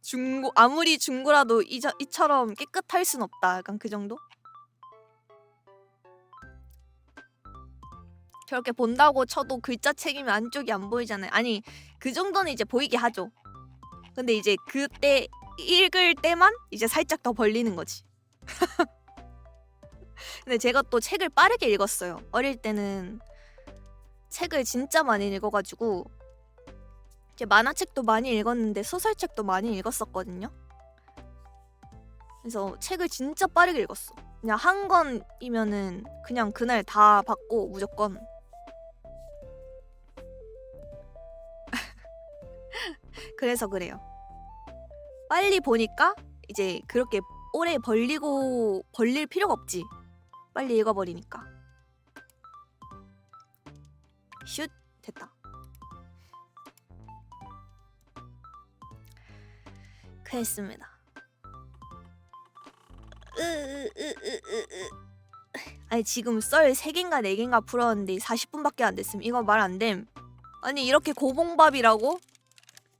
중고 아무리 중고라도 이처럼 깨끗할 순 없다. 약간 그 정도? 저렇게 본다고 쳐도 글자책이면 안쪽이 안 보이잖아요. 아니 그 정도는 이제 보이게 하죠. 근데 이제 그때 읽을 때만 이제 살짝 더 벌리는 거지. 근데 제가 또 책을 빠르게 읽었어요. 어릴 때는 책을 진짜 많이 읽어가지고 이제 만화책도 많이 읽었는데 소설책도 많이 읽었었거든요. 그래서 책을 진짜 빠르게 읽었어. 그냥 한 권이면은 그냥 그날 다 받고 무조건. 그래서 그래요. 빨리 보니까 이제 그렇게 오래 벌릴 필요가 없지. 빨리 읽어버리니까. 슛 됐다. 그랬습니다. 아니 지금 썰 3개인가 4개인가 풀었는데 40분밖에 안 됐음. 이거 말 안 됨. 아니 이렇게 고봉밥이라고?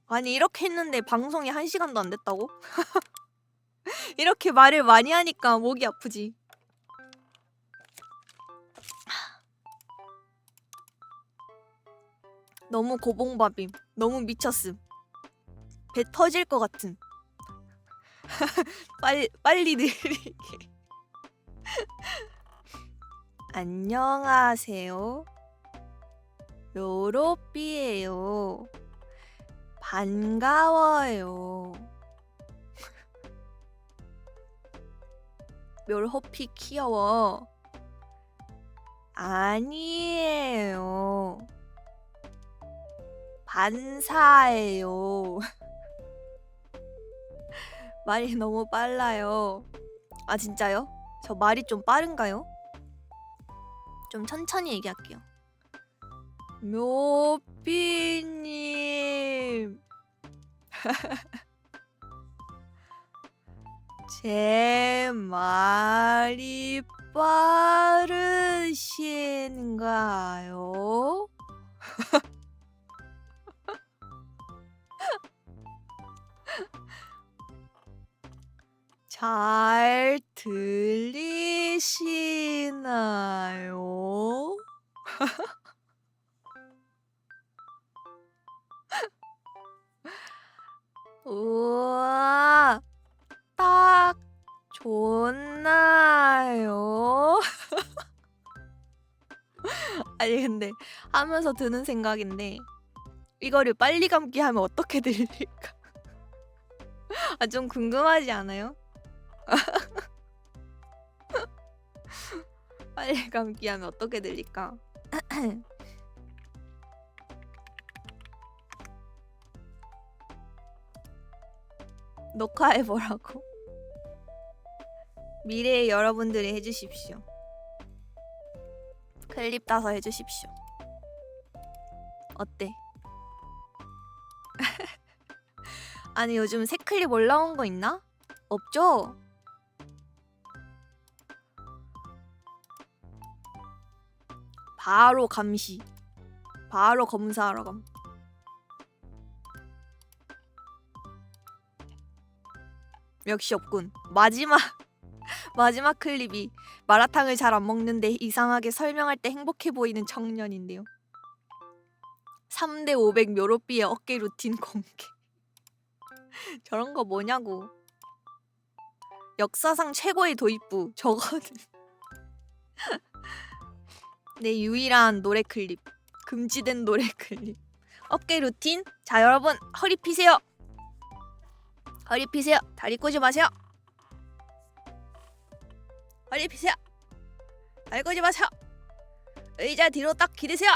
아니 이렇게 했는데 방송이 1시간도 안 됐다고? 이렇게 말을 많이 하니까 목이 아프지. 너무 고봉밥임. 너무 미쳤음. 배 터질 것 같은. 빨리 느리게. 안녕하세요. 요로삐예요. 반가워요. 멸호피 귀여워. 아니에요. 반사예요. 말이 너무 빨라요. 아 진짜요? 저 말이 좀 빠른가요? 좀 천천히 얘기할게요. 묘삐님 제 말이 빠르신가요? 잘 들리시나요? 우와, 딱 좋나요? 아니 근데 하면서 드는 생각인데 이거를 빨리 감기 하면 어떻게 들릴까? 아, 좀 궁금하지 않아요? 빨리 감기 하면 어떻게 들릴까? 녹화해보라고? 미래의 여러분들이 해주십시오. 클립 따서 해주십시오. 어때? 아니 요즘 새 클립 올라온 거 있나? 없죠? 바로 감시. 바로 검사하러 감. 역시 없군. 마지막 클립이 마라탕을 잘 안 먹는데 이상하게 설명할 때 행복해 보이는 청년인데요. 3대 500 묘로비의 어깨 루틴 공개. 저런 거 뭐냐고. 역사상 최고의 도입부. 저거는 내 유일한 노래 클립. 금지된 노래 클립. 어깨 루틴. 자 여러분 허리 피세요. 허리 피세요. 다리 꼬지 마세요. 허리 피세요. 다리 꼬지 마세요. 의자 뒤로 딱 기대세요.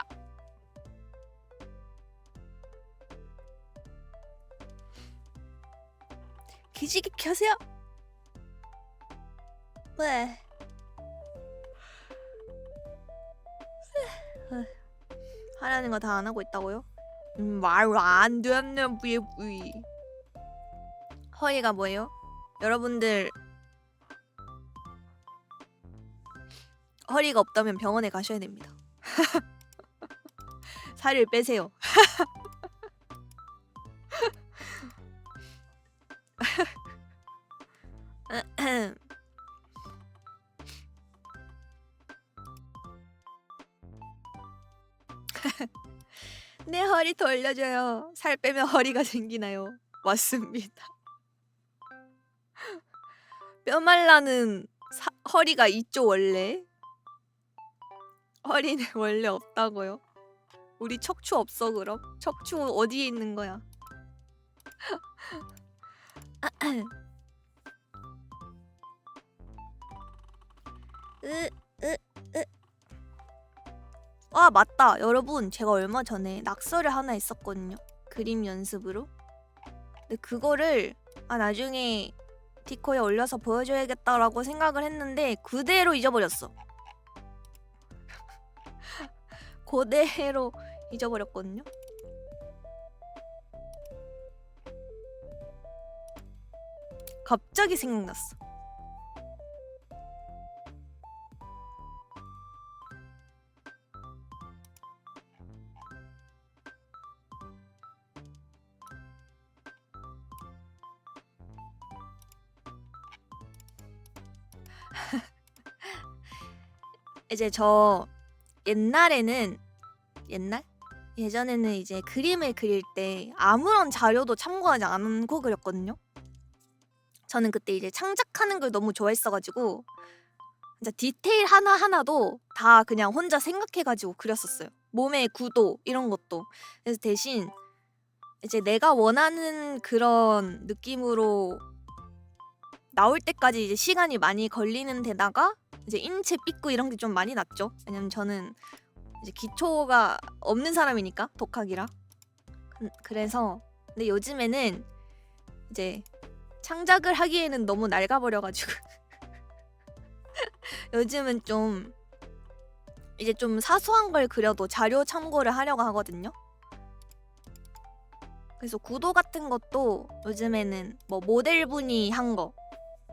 기지개 켜세요. 왜? 하라는 거 다 안 하고 있다고요? 말로 안 되는 부위. 허리가 뭐예요? 여러분들 허리가 없다면 병원에 가셔야 됩니다. 살을 빼세요. 내 허리 돌려줘요. 살 빼면 허리가 생기나요? 맞습니다. 뼈 말라는 허리가 있죠 원래? 허리는 원래 없다고요? 우리 척추 없어 그럼? 척추 어디에 있는 거야? 아 맞다 여러분 제가 얼마 전에 낙서를 하나 했었거든요. 그림 연습으로. 근데 그거를 나중에 디코에 올려서 보여줘야겠다라고 생각을 했는데 그대로 잊어버렸어. 그대로 잊어버렸거든요. 갑자기 생각났어. 이제 저 예전에는 이제 그림을 그릴 때 아무런 자료도 참고하지 않고 그렸거든요. 저는 그때 이제 창작하는 걸 너무 좋아했어가지고 진짜 디테일 하나하나도 다 그냥 혼자 생각해가지고 그렸었어요. 몸의 구도 이런 것도. 그래서 대신 이제 내가 원하는 그런 느낌으로 나올 때까지 이제 시간이 많이 걸리는 데다가 이제 인체 삐꾸 이런 게 좀 많이 났죠. 왜냐면 저는 이제 기초가 없는 사람이니까 독학이라. 그래서 근데 요즘에는 이제 창작을 하기에는 너무 낡아버려가지고 요즘은 좀 이제 좀 사소한 걸 그려도 자료 참고를 하려고 하거든요. 그래서 구도 같은 것도 요즘에는 뭐 모델분이 한 거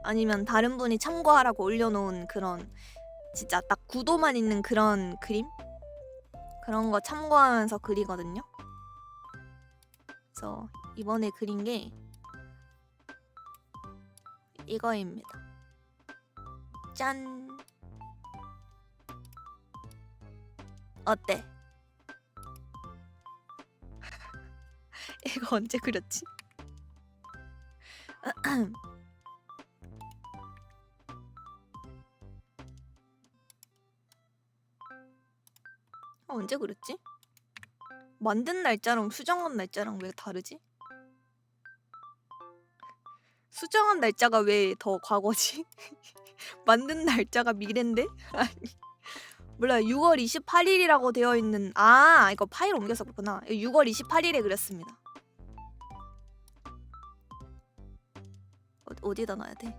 아니면 다른 분이 참고하라고 올려놓은 그런 진짜 딱 구도만 있는 그런 그림? 그런 거 참고하면서 그리거든요. 그래서 이번에 그린 게 이거입니다. 짠! 어때? 이거 언제 그렸지? 언제 그렸지? 만든 날짜랑 수정한 날짜랑 왜 다르지? 수정한 날짜가 왜 더 과거지? 만든 날짜가 미래인데? 아니 몰라. 6월 28일이라고 되어 있는 이거 파일 옮겨서 그렇구나. 6월 28일에 그렸습니다. 어디다 놔야 돼?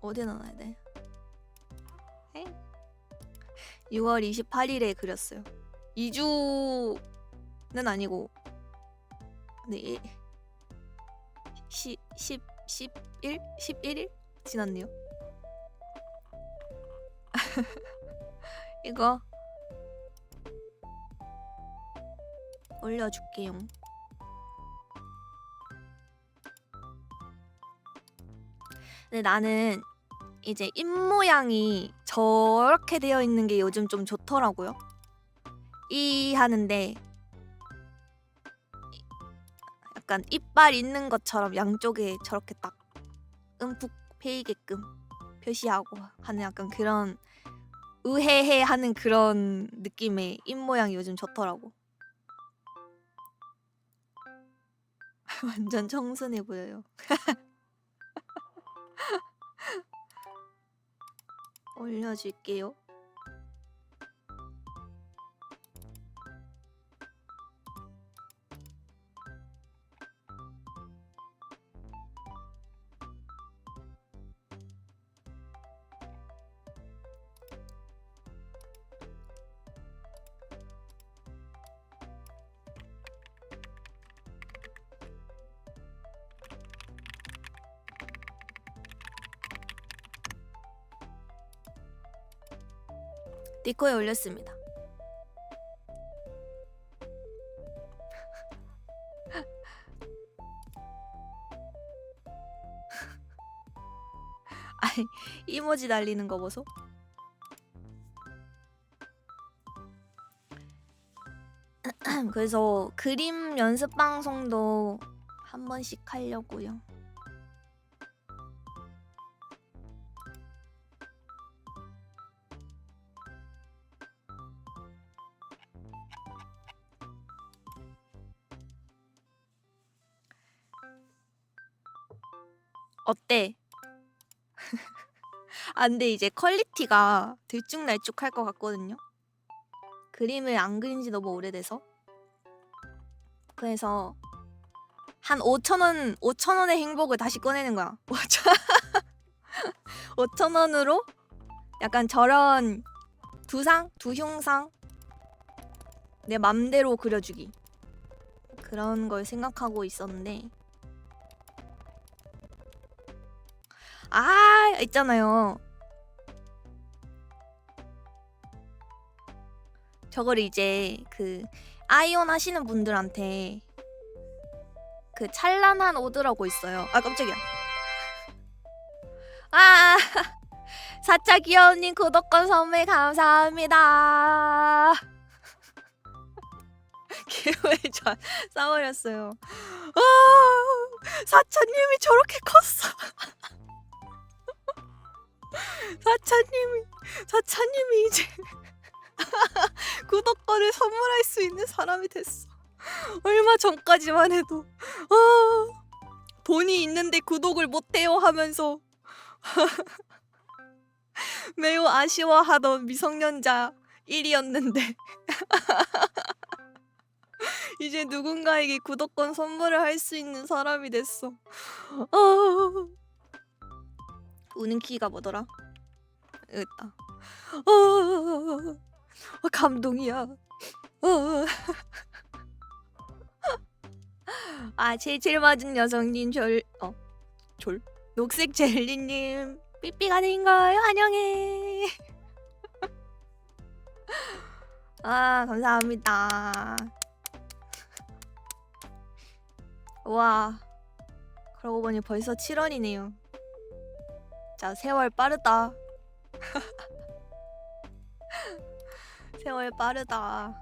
어디다 놔야 돼? 6월 28일에 그렸어요. 2주는 아니고 네 11일 지났네요. 이거 올려줄게요. 근데 나는 이제 입모양이 저렇게 되어 있는 게 요즘 좀 좋더라고요. 이 하는데 약간 이빨 있는 것처럼 양쪽에 저렇게 딱 움푹 패이게끔 표시하고 하는 약간 그런 의해해 하는 그런 느낌의 입모양이 요즘 좋더라고. 완전 청순해 보여요. 올려줄게요. 디코에 올렸습니다. 아니 이모지 날리는 거 보소. 그래서 그림 연습 방송도 한 번씩 하려고요. 어때? 근데 이제 퀄리티가 들쭉날쭉할 것 같거든요. 그림을 안 그린 지 너무 오래돼서. 그래서 한 5,000원의 행복을 다시 꺼내는 거야. 5,000원으로 약간 저런 두 흉상 내 맘대로 그려주기, 그런 걸 생각하고 있었는데 있잖아요. 저걸 이제 그 아이온 하시는 분들한테 그 찬란한 오드라고 있어요. 깜짝이야. 사차 귀여우님 구독권 선물 감사합니다. 기호에 싸버렸어요. 사차님이 저렇게 컸어. 사차님이 이제 구독권을 선물할 수 있는 사람이 됐어. 얼마 전까지만 해도 돈이 있는데 구독을 못해요 하면서 매우 아쉬워하던 미성년자 1위였는데 이제 누군가에게 구독권 선물을 할 수 있는 사람이 됐어. 우는 키가 뭐더라? 여기 있다. 감동이야. 아, 제일 맞은 여성님 졸 녹색 젤리님 삐삐가 된 걸 환영해. 아, 감사합니다. 와, 그러고 보니 벌써 7월이네요. 자, 세월 빠르다. 세월 빠르다.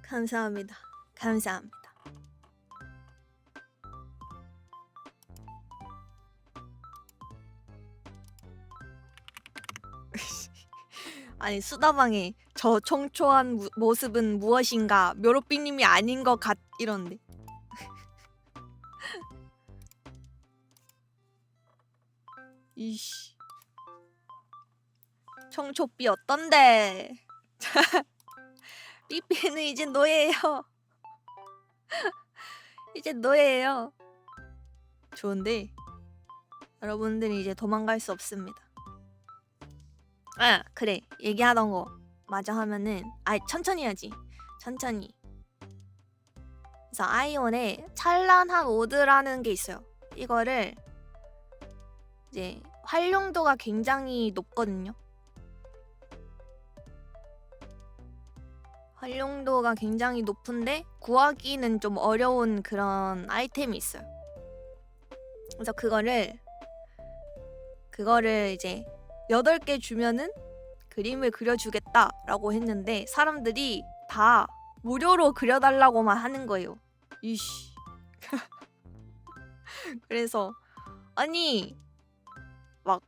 감사합니다. 감사합니다. 아니, 수다방에 저 청초한 모습은 무엇인가? 묘로삐님이 아닌 것 같 이런데. 이씨. 청초삐 어떤데? 삐삐는 이제 노예예요. 이제 노예예요. 좋은데 여러분들이 이제 도망갈 수 없습니다. 아, 그래. 얘기하던 거 마저 하면은 천천히 해야지. 천천히. 그래서 아이온에 찬란한 오드라는 게 있어요. 이거를 이제 활용도가 굉장히 높거든요. 활용도가 굉장히 높은데 구하기는 좀 어려운 그런 아이템이 있어요. 그래서 그거를 이제 8개 주면은 그림을 그려주겠다라고 했는데 사람들이 다 무료로 그려달라고만 하는 거예요. 이씨. 그래서 아니 막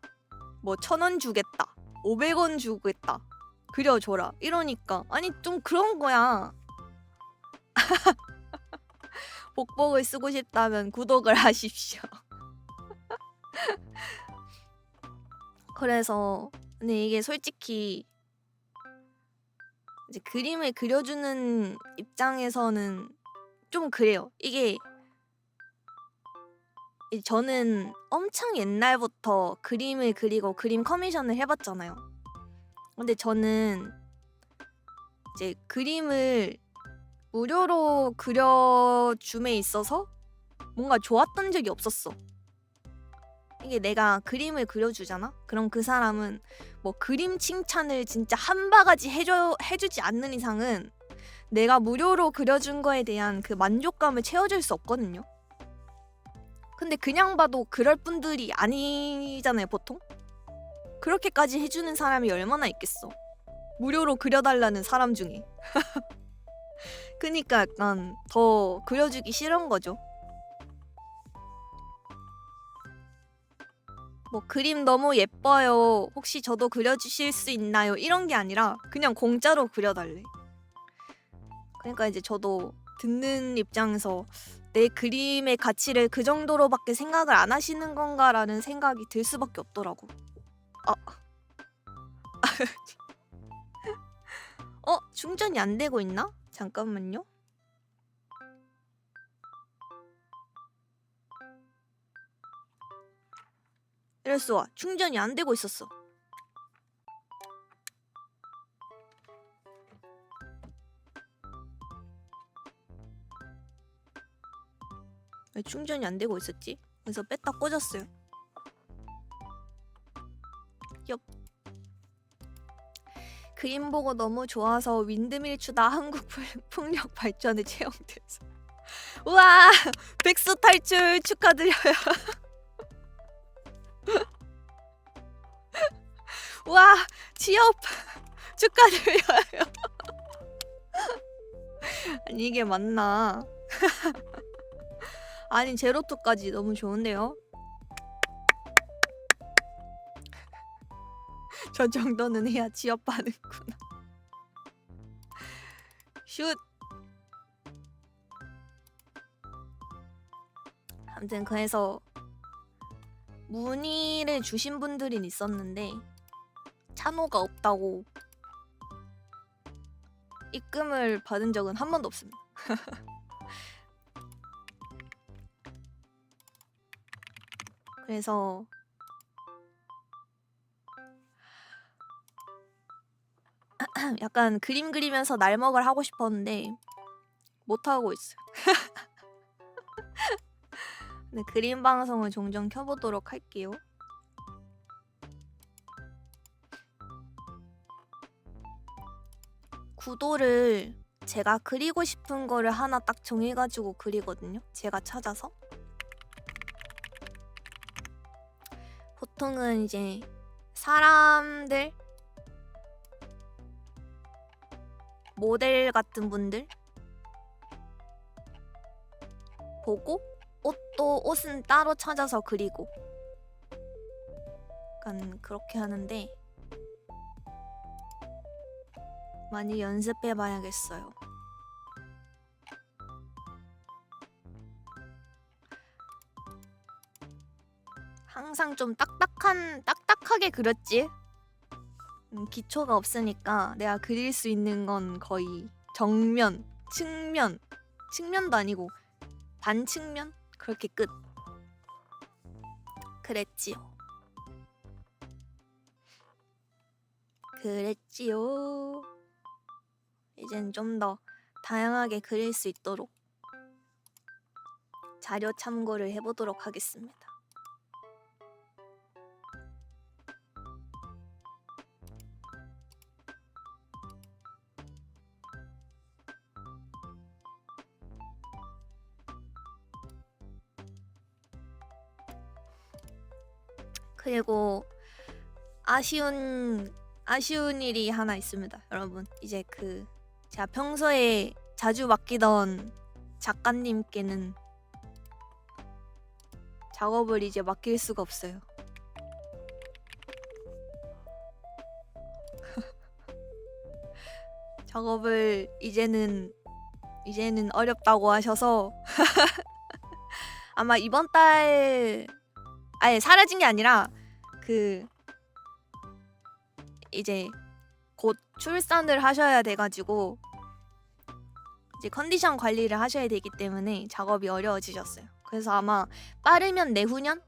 뭐 1,000원 주겠다, 500원 주겠다, 그려줘라 이러니까 아니 좀 그런 거야. 복복을 쓰고 싶다면 구독을 하십시오. 그래서 근데 이게 솔직히 이제 그림을 그려주는 입장에서는 좀 그래요. 이게 저는 엄청 옛날부터 그림을 그리고 그림 커미션을 해봤잖아요. 근데 저는 이제 그림을 무료로 그려줌에 있어서 뭔가 좋았던 적이 없었어. 이게 내가 그림을 그려주잖아? 그럼 그 사람은 뭐 그림 칭찬을 진짜 한 바가지 해주지 않는 이상은 내가 무료로 그려준 거에 대한 그 만족감을 채워줄 수 없거든요. 근데 그냥 봐도 그럴 분들이 아니잖아요, 보통? 그렇게까지 해주는 사람이 얼마나 있겠어. 무료로 그려달라는 사람 중에. 그니까 약간 더 그려주기 싫은 거죠. 뭐 그림 너무 예뻐요. 혹시 저도 그려주실 수 있나요? 이런 게 아니라 그냥 공짜로 그려달래. 그러니까 이제 저도 듣는 입장에서 내 그림의 가치를 그 정도로밖에 생각을 안 하시는 건가라는 생각이 들 수밖에 없더라고. 충전이 안 되고 있나? 잠깐만요. 이랬어. 충전이 안 되고 있었어. 왜 충전이 안 되고 있었지? 그래서 뺐다 꽂았어요. 엽. 그림 보고 너무 좋아서 윈드밀 추다 한국 풍력 발전에 채용돼서. 우와! 백수 탈출 축하드려요. 우와! 취업 축하드려요. 아니 이게 맞나? 아니 제로투까지 너무 좋은데요? 저 정도는 해야 취업하는구나. 슛. 아무튼 그래서 문의를 주신 분들은 있었는데 찬호가 없다고 입금을 받은 적은 한 번도 없습니다. 그래서 약간 그림 그리면서 날먹을 하고 싶었는데 못하고 있어요. 네, 그림 방송을 종종 켜보도록 할게요. 구도를 제가 그리고 싶은 거를 하나 딱 정해가지고 그리거든요. 제가 찾아서. 보통은 이제 사람들, 모델 같은 분들 보고 옷은 따로 찾아서 그리고 약간 그렇게 하는데 많이 연습해봐야겠어요. 항상 좀 딱딱하게 그렸지? 기초가 없으니까 내가 그릴 수 있는 건 거의 정면, 측면도 아니고 반측면? 그렇게 끝. 그랬지요. 이젠 좀 더 다양하게 그릴 수 있도록 자료 참고를 해보도록 하겠습니다. 그리고 아쉬운 일이 하나 있습니다, 여러분. 이제 제가 평소에 자주 맡기던 작가님께는 작업을 이제 맡길 수가 없어요. 작업을 이제는 어렵다고 하셔서 아마 이번 달 아예 사라진 게 아니라 이제 곧 출산을 하셔야 돼가지고 이제 컨디션 관리를 하셔야 되기 때문에 작업이 어려워지셨어요. 그래서 아마 빠르면 내후년쯤부터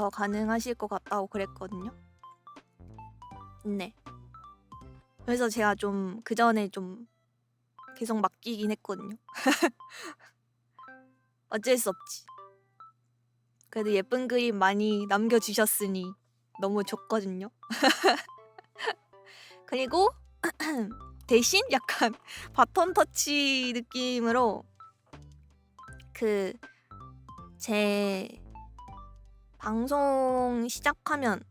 가능하실 것 같다고 그랬거든요. 네. 그래서 제가 좀 그 전에 좀 계속 맡기긴 했거든요. 어쩔 수 없지. 그래도 예쁜 그림 많이 남겨주셨으니 너무 좋거든요. 그리고 대신 약간 바톤 터치 느낌으로 제 방송 시작하면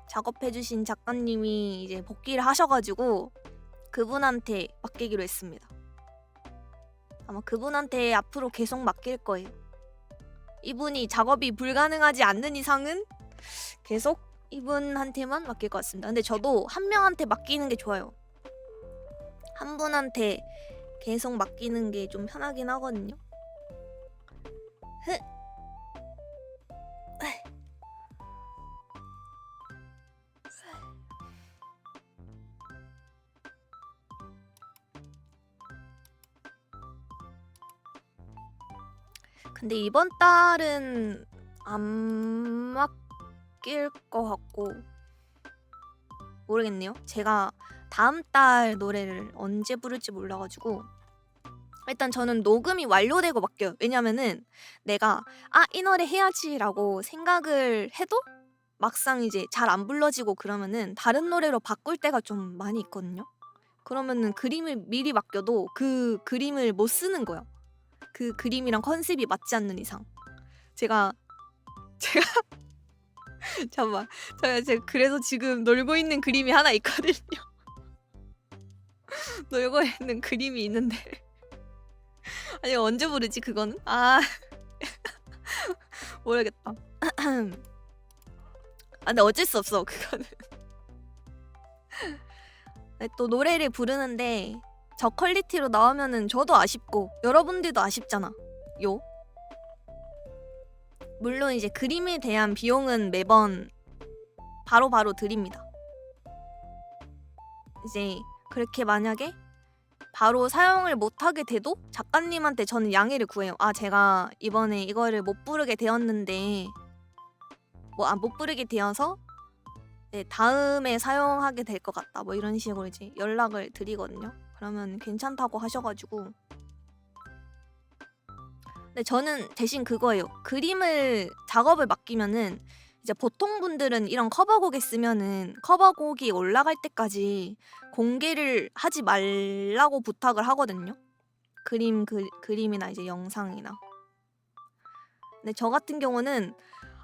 작업해주신 작가님이 이제 복귀를 하셔가지고 그분한테 맡기기로 했습니다. 아마 그분한테 앞으로 계속 맡길 거예요. 이분이 작업이 불가능하지 않는 이상은 계속 이분한테만 맡길 것 같습니다. 근데 저도 한 명한테 맡기는 게 좋아요. 한 분한테 계속 맡기는 게 좀 편하긴 하거든요. 근데 이번 달은 안 맡길 것 같고 모르겠네요. 제가 다음 달 노래를 언제 부를지 몰라가지고 일단 저는 녹음이 완료되고 맡겨요. 왜냐면은 내가 이 노래 해야지라고 생각을 해도 막상 이제 잘 안 불러지고 그러면은 다른 노래로 바꿀 때가 좀 많이 있거든요. 그러면은 그림을 미리 맡겨도 그 그림을 못 쓰는 거야. 그 그림이랑 컨셉이 맞지 않는 이상. 제가 잠깐만. 제가 그래서 지금 놀고 있는 그림이 하나 있거든요. 놀고 있는 그림이 있는데 아니 언제 부르지 그거는? 모르겠다. 근데 어쩔 수 없어 그거는. 또 노래를 부르는데 저 퀄리티로 나오면은 저도 아쉽고 여러분들도 아쉽잖아. 물론 이제 그림에 대한 비용은 매번 바로바로 드립니다. 이제 그렇게 만약에 바로 사용을 못하게 돼도 작가님한테 저는 양해를 구해요. 제가 이번에 이거를 못 부르게 되었는데 못 부르게 되어서 네, 다음에 사용하게 될 것 같다 뭐 이런 식으로 이제 연락을 드리거든요. 그러면 괜찮다고 하셔가지고. 근데 저는 대신 그거예요. 그림을 작업을 맡기면은 이제 보통 분들은 이런 커버곡에 쓰면은 커버곡이 올라갈 때까지 공개를 하지 말라고 부탁을 하거든요. 그림이나 이제 영상이나. 근데 저 같은 경우는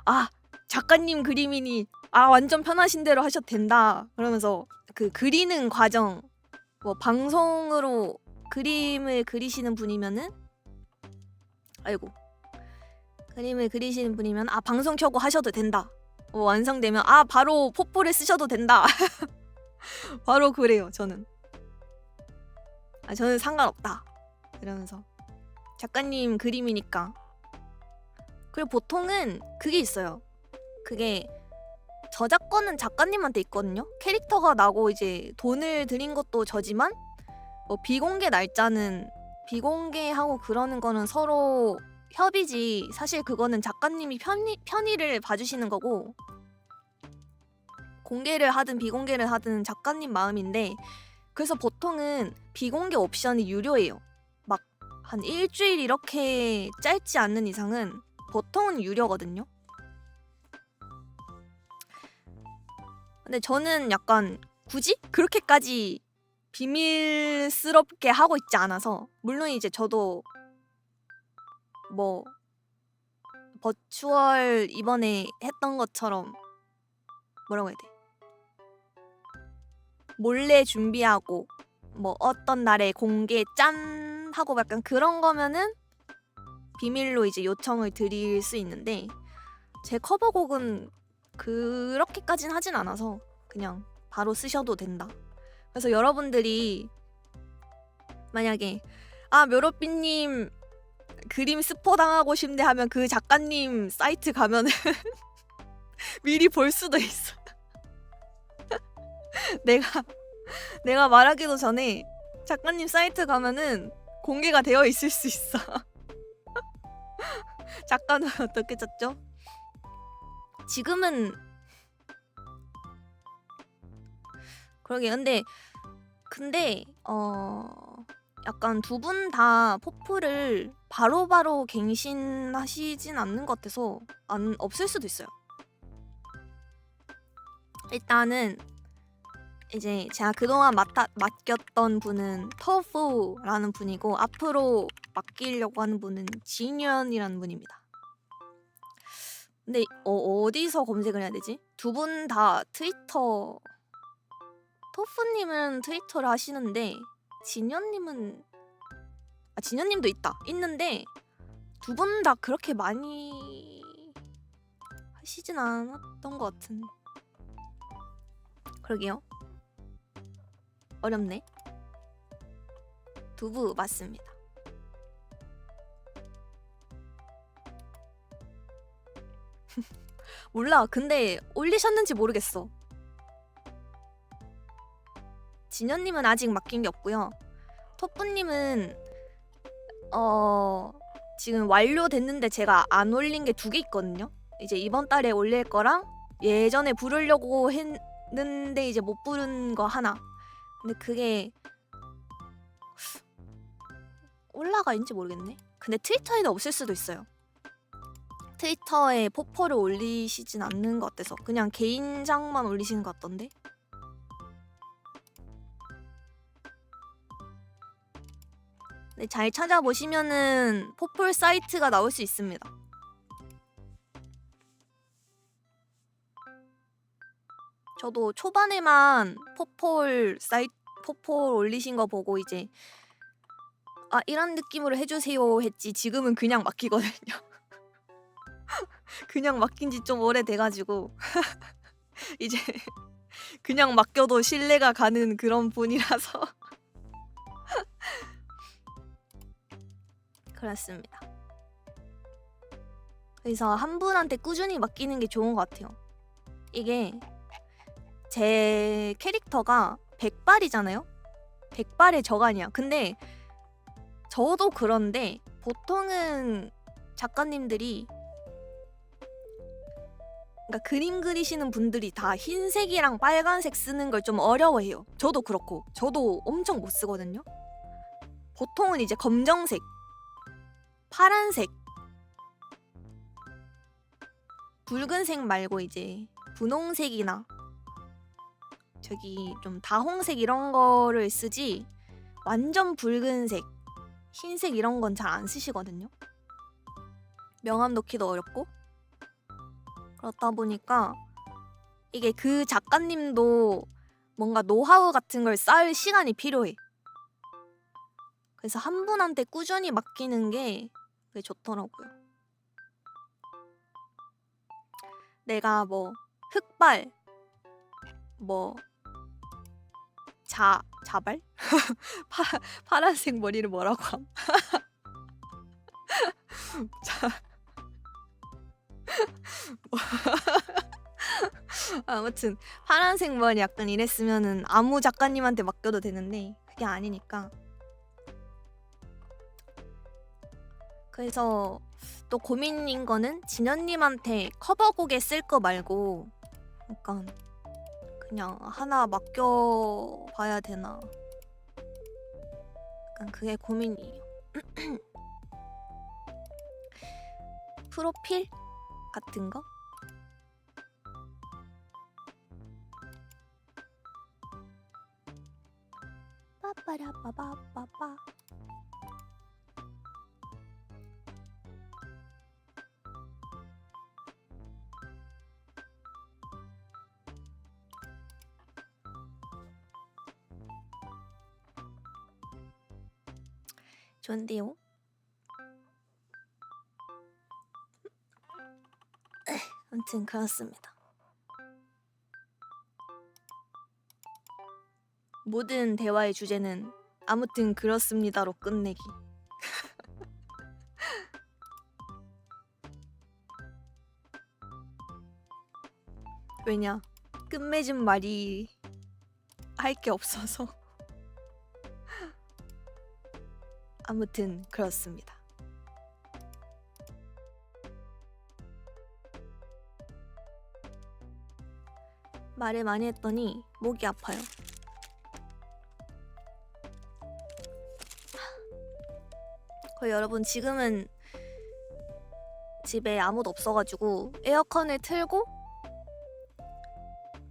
아 작가님 그림이니 완전 편하신 대로 하셔도 된다 그러면서 그 그리는 과정 뭐 방송으로 그림을 그리시는 분이면은 그림을 그리시는 분이면 방송 켜고 하셔도 된다. 완성되면 바로 포포를 쓰셔도 된다. 바로 그래요 저는. 저는 상관없다 이러면서 작가님 그림이니까. 그리고 보통은 그게 있어요. 그게 저작권은 작가님한테 있거든요. 캐릭터가 나고 이제 돈을 들인 것도 저지만 뭐 비공개 날짜는 비공개하고 그러는 거는 서로 협의지. 사실 그거는 작가님이 편의를 봐주시는 거고 공개를 하든 비공개를 하든 작가님 마음인데 그래서 보통은 비공개 옵션이 유료예요. 막 한 일주일 이렇게 짧지 않는 이상은 보통은 유료거든요. 근데 저는 약간 굳이 그렇게까지 비밀스럽게 하고 있지 않아서 물론 이제 저도 뭐 버추얼 이번에 했던 것처럼 뭐라고 해야 돼? 몰래 준비하고 뭐 어떤 날에 공개 짠 하고 약간 그런 거면은 비밀로 이제 요청을 드릴 수 있는데 제 커버곡은 그렇게까진 하진 않아서 그냥 바로 쓰셔도 된다. 그래서 여러분들이 만약에 묘로삐님 그림 스포 당하고 싶네 하면 그 작가님 사이트 가면은 미리 볼 수도 있어. 내가 말하기도 전에 작가님 사이트 가면은 공개가 되어 있을 수 있어. 작가는 어떻게 짰죠? 지금은 그러게. 근데 약간 두 분 다 포프를 바로바로 갱신하시진 않는 것 같아서 없을 수도 있어요. 일단은 이제 제가 그동안 맡겼던 분은 터프라는 분이고 앞으로 맡기려고 하는 분은 진현이라는 분입니다. 근데 어디서 검색을 해야 되지? 두 분 다 트위터 토프님은 트위터를 하시는데 진현님은 진현님도 있는데 두 분 다 그렇게 많이 하시진 않았던 것 같은. 그러게요. 어렵네. 두부 맞습니다. 몰라. 근데 올리셨는지 모르겠어. 진현님은 아직 맡긴 게 없고요. 토프님은 지금 완료됐는데 제가 안 올린 게 2개 있거든요. 이제 이번 달에 올릴 거랑 예전에 부르려고 했는데 이제 못 부른 거 하나. 근데 그게 올라가 있는지 모르겠네. 근데 트위터에는 없을 수도 있어요. 트위터에 포퍼를 올리시진 않는 것 같아서 그냥 개인장만 올리시는 것 같던데. 네, 잘 찾아보시면은 포폴 사이트가 나올 수 있습니다. 저도 초반에만 포폴 올리신 거 보고 이제 이런 느낌으로 해주세요 했지 지금은 그냥 맡기거든요. 그냥 맡긴 지 좀 오래돼가지고 이제 그냥 맡겨도 신뢰가 가는 그런 분이라서 그렇습니다. 그래서 한 분한테 꾸준히 맡기는 게 좋은 것 같아요. 이게 제 캐릭터가 100발이잖아요? 100발의 저간이야. 근데 저도 그런데 보통은 작가님들이 그러니까 그림 그리시는 분들이 다 흰색이랑 빨간색 쓰는 걸 좀 어려워해요. 저도 그렇고 저도 엄청 못 쓰거든요. 보통은 이제 검정색, 파란색, 붉은색 말고 이제 분홍색이나 저기 좀 다홍색 이런 거를 쓰지 완전 붉은색, 흰색 이런 건 잘 안 쓰시거든요. 명암 넣기도 어렵고 그렇다 보니까 이게 그 작가님도 뭔가 노하우 같은 걸 쌓을 시간이 필요해. 그래서 한 분한테 꾸준히 맡기는 게 그게 좋더라고요. 내가 뭐 흑발, 뭐 자발? 파란색 머리를 뭐라고 함? 아무튼 파란색 머리 약간 이랬으면은 아무 작가님한테 맡겨도 되는데 그게 아니니까. 그래서 또 고민인 거는 진현님한테 커버곡에 쓸 거 말고 약간 그냥 하나 맡겨봐야 되나. 약간 그게 고민이에요. 프로필 같은 거? 빠빠라빠빠빠빠. 좋은데요? 아무튼 그렇습니다. 모든 대화의 주제는 아무튼 그렇습니다로 끝내기. 왜냐? 끝맺은 말이 할 게 없어서. 아무튼 그렇습니다. 말을 많이 했더니 목이 아파요. 거의 여러분 지금은 집에 아무도 없어가지고 에어컨을 틀고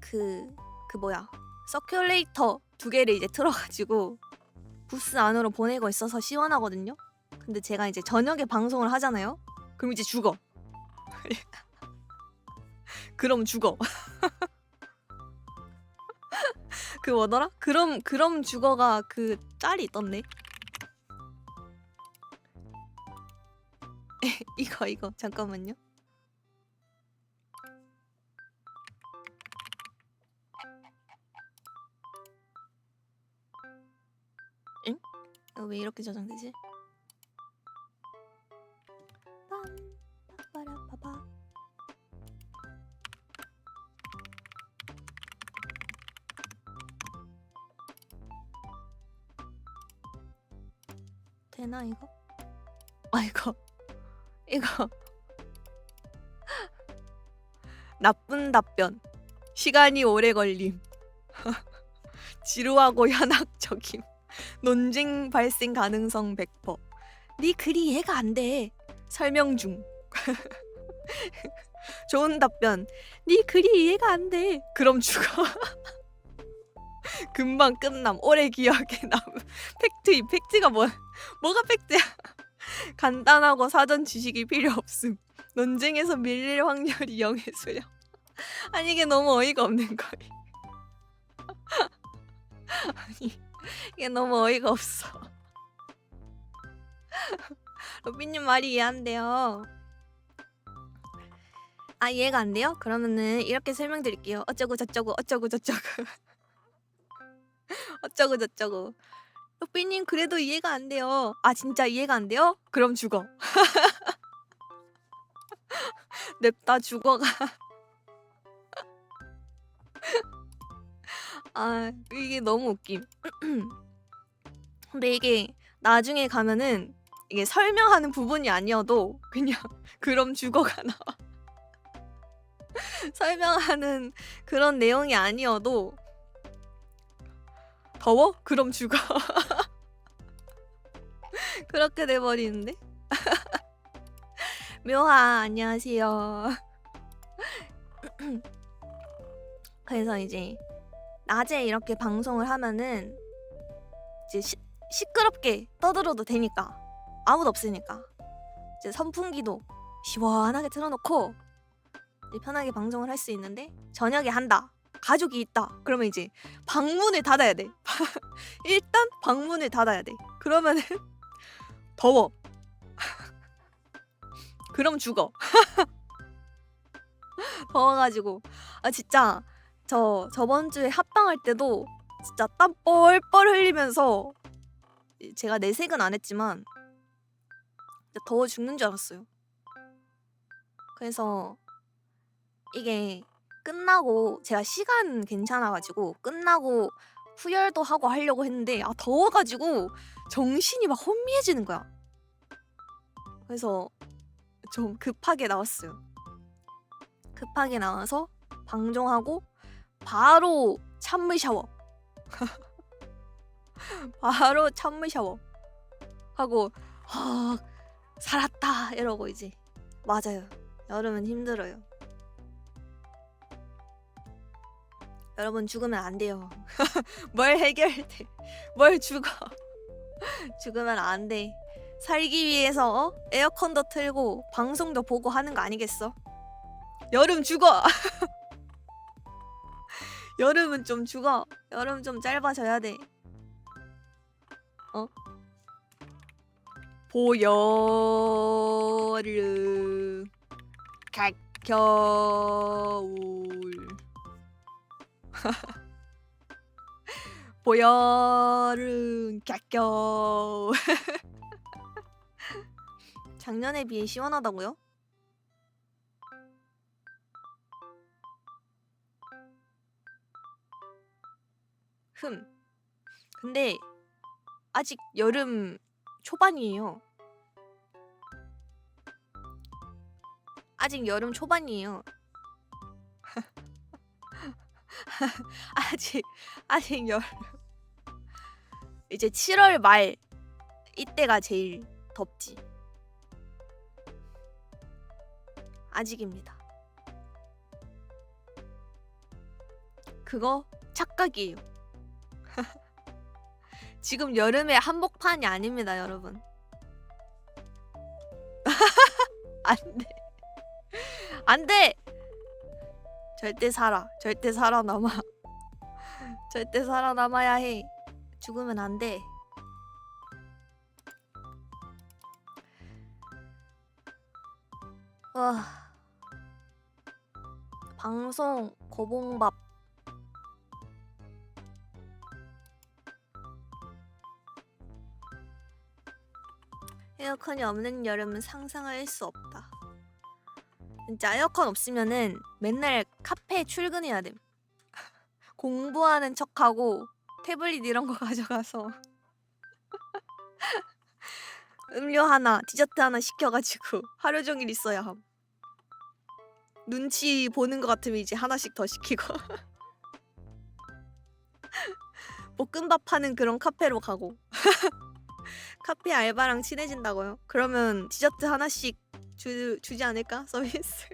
그 뭐야 서큘레이터 2개를 이제 틀어가지고 부스 안으로 보내고 있어서 시원하거든요. 근데 제가 이제 저녁에 방송을 하잖아요. 그럼 이제 죽어. 그럼 죽어. 그 뭐더라? 그럼 죽어가 그 짤이 있던데. 이거 잠깐만요. 응? 이거 왜 이렇게 저장되지? 빠빠라빠빠. 되나 이거? 아 이거 나쁜 답변, 시간이 오래 걸림, 지루하고 현학적임, 논쟁 발생 가능성 100%. 네 글이 이해가 안 돼. 설명 중. 좋은 답변. 네 글이 이해가 안 돼. 그럼 죽어. 금방 끝남. 오래 기억에 남. 팩트. 팩트가 뭐가 팩트야? 간단하고 사전 지식이 필요 없음. 논쟁에서 밀릴 확률이 0의 수렴. 아니 이게 너무 어이가 없는 거야. 아니 이게 너무 어이가 없어. 로비님 말이 이해 안 돼요. 아 이해가 안 돼요? 그러면은 이렇게 설명드릴게요. 어쩌고 저쩌고 어쩌고 저쩌고 어쩌고 저쩌고. 로비님 그래도 이해가 안 돼요. 아 진짜 이해가 안 돼요? 그럼 죽어. 냅다 죽어가. 아 이게 너무 웃김. 근데 이게 나중에 가면은 이게 설명하는 부분이 아니어도 그냥 그럼 죽어가 나와. 설명하는 그런 내용이 아니어도 더워? 그럼 죽어. 그렇게 돼버리는데? 묘하 안녕하세요. 그래서 이제 낮에 이렇게 방송을 하면은 이제 시끄럽게 떠들어도 되니까, 아무도 없으니까 이제 선풍기도 시원하게 틀어놓고 이제 편하게 방송을 할 수 있는데, 저녁에 한다, 가족이 있다, 그러면 이제 방문을 닫아야 돼. 일단 방문을 닫아야 돼. 그러면은 더워. 그럼 죽어. 더워가지고 진짜 저번 주에 합방할 때도 진짜 땀 뻘뻘 흘리면서, 제가 내색은 안 했지만 진짜 더워 죽는 줄 알았어요. 그래서 이게 끝나고, 제가 시간 괜찮아가지고 끝나고 후열도 하고 하려고 했는데 더워가지고 정신이 막 혼미해지는 거야. 그래서 좀 급하게 나왔어요. 급하게 나와서 방종하고 바로 찬물 샤워. 바로 찬물 샤워 하고 살았다 이러고 이제. 맞아요, 여름은 힘들어요. 여러분 죽으면 안 돼요. 뭘 해결돼? 뭘 죽어? 죽으면 안 돼. 살기 위해서 에어컨도 틀고 방송도 보고 하는 거 아니겠어? 여름 죽어. 여름은 좀 죽어. 여름 좀 짧아져야 돼. 보여름 겨울. 보여름 겨울. 작년에 비해 시원하다고요? 근데 아직 여름 초반이에요. 아직 여름 초반이에요. 아직 여름. 이제 7월 말 이때가 제일 덥지. 아직입니다. 그거 착각이에요. 지금 여름에 한복판이 아닙니다, 여러분. 안 돼. 절대 살아남아. 절대 살아남아야 해. 죽으면 안 돼. 방송 고봉밥. 에어컨이 없는 여름은 상상할 수 없다. 진짜 에어컨 없으면은 맨날 카페에 출근해야 됨. 공부하는 척하고 태블릿 이런 거 가져가서 음료 하나, 디저트 하나 시켜가지고 하루 종일 있어야 함. 눈치 보는 것 같으면 이제 하나씩 더 시키고. 볶음밥 하는 그런 카페로 가고. 카페 알바랑 친해진다고요? 그러면 디저트 하나씩 주지 않을까? 서비스.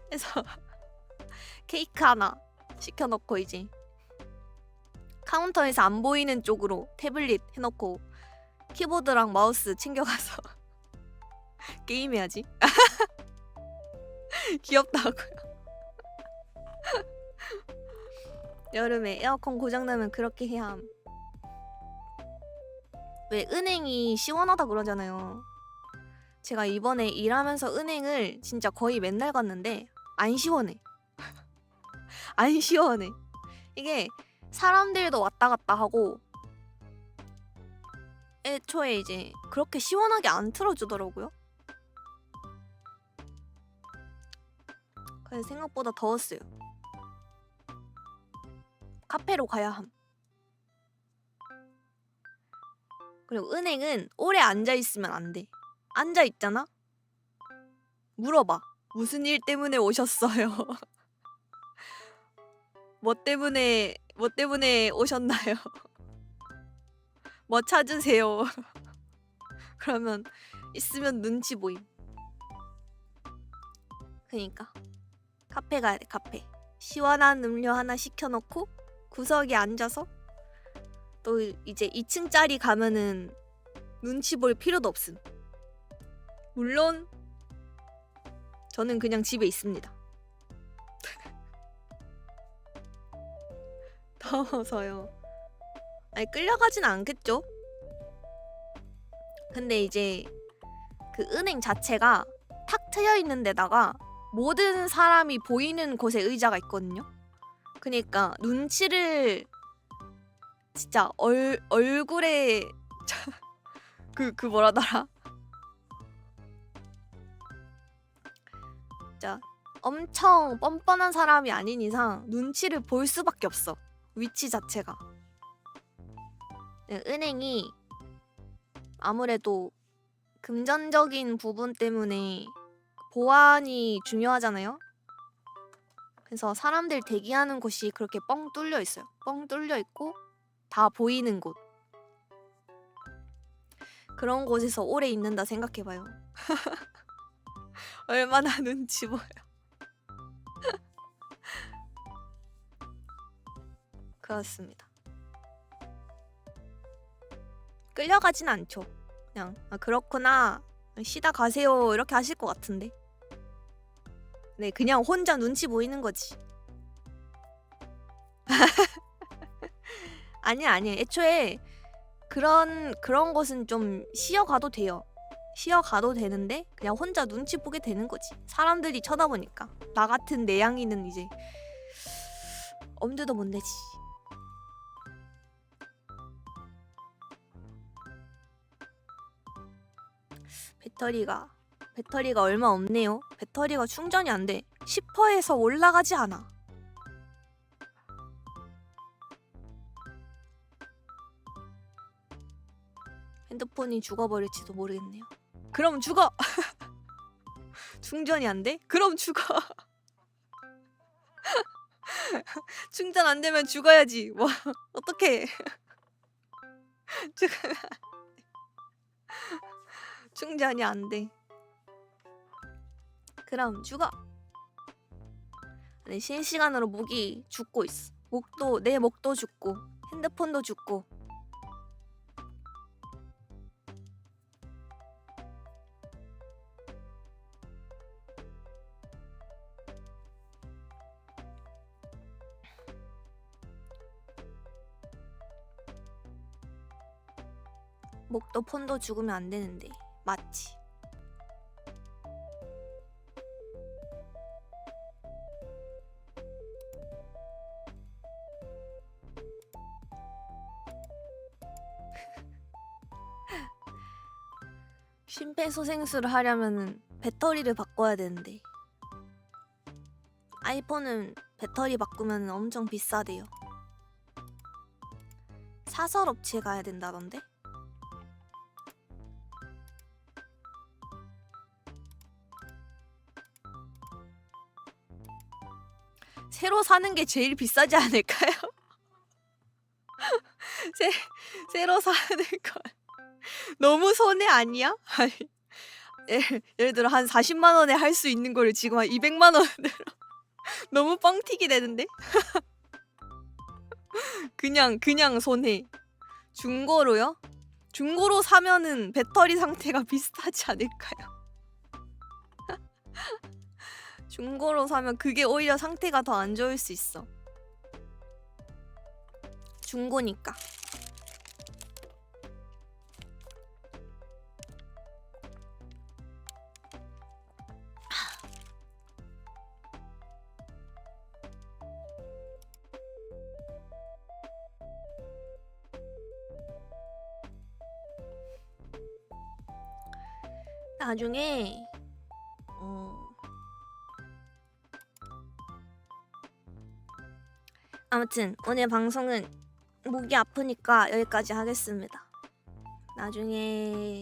그래서 케이크 하나 시켜놓고 이제 카운터에서 안 보이는 쪽으로 태블릿 해놓고 키보드랑 마우스 챙겨가서 게임해야지. 귀엽다고요. 여름에 에어컨 고장나면 그렇게 해야 함. 왜 은행이 시원하다 그러잖아요. 제가 이번에 일하면서 은행을 진짜 거의 맨날 갔는데 안 시원해. 안 시원해. 이게 사람들도 왔다 갔다 하고 애초에 이제 그렇게 시원하게 안 틀어주더라고요. 그래서 생각보다 더웠어요. 카페로 가야 함. 그리고 은행은 오래 앉아있으면 안 돼. 앉아있잖아? 물어봐. 무슨 일 때문에 오셨어요? 뭐 때문에 오셨나요? 뭐 찾으세요? 그러면 있으면 눈치 보임. 그니까 카페 가야 돼. 카페. 시원한 음료 하나 시켜놓고 구석에 앉아서 또 이제 2층짜리 가면은 눈치 볼 필요도 없음. 물론 저는 그냥 집에 있습니다. 더워서요. 아니 끌려가진 않겠죠? 근데 이제 그 은행 자체가 탁 트여 있는 데다가 모든 사람이 보이는 곳에 의자가 있거든요. 그니까 눈치를 진짜 얼굴에 그 뭐라더라? 진짜 엄청 뻔뻔한 사람이 아닌 이상 눈치를 볼 수밖에 없어. 위치 자체가. 은행이 아무래도 금전적인 부분 때문에 보안이 중요하잖아요. 그래서 사람들 대기하는 곳이 그렇게 뻥 뚫려 있어요. 뻥 뚫려 있고 다 보이는 곳. 그런 곳에서 오래 있는다 생각해봐요. 얼마나 눈치 보여. 그렇습니다. 끌려가진 않죠. 그냥 그렇구나 쉬다 가세요 이렇게 하실 것 같은데. 네, 그냥 혼자 눈치 보이는 거지. 아니야. 애초에 그런 것은 좀 쉬어가도 돼요. 쉬어가도 되는데 그냥 혼자 눈치 보게 되는 거지. 사람들이 쳐다보니까. 나 같은 내향인은 이제 엄두도 못 내지. 배터리가 얼마 없네요. 배터리가 충전이 안 돼. 10%에서 올라가지 않아. 핸드폰이 죽어버릴지도 모르겠네요. 그럼 죽어! 충전이 안 돼? 그럼 죽어! 충전 안 되면 죽어야지. 뭐 어떡해. 충전이 안 돼. 그럼 죽어. 아니, 실시간으로 목이 죽고 있어. 내 목도 죽고 핸드폰도 죽고. 목도 폰도 죽으면 안 되는데. 맞지? 심폐소생술을 하려면은 배터리를 바꿔야 되는데 아이폰은 배터리 바꾸면 엄청 비싸대요. 사설업체 가야 된다던데? 새로 사는 게 제일 비싸지 않을까요? 새로 사는 건 너무 손해 아니야? 아니, 예를 들어 한 40만 원에 할 수 있는 거를 지금 한 200만 원으로 너무 뻥튀기 되는데? 그냥 손해. 중고로요? 중고로 사면은 배터리 상태가 비슷하지 않을까요? 중고로 사면 그게 오히려 상태가 더 안 좋을 수 있어. 중고니까. 나중에 아무튼 오늘 방송은 목이 아프니까 여기까지 하겠습니다. 나중에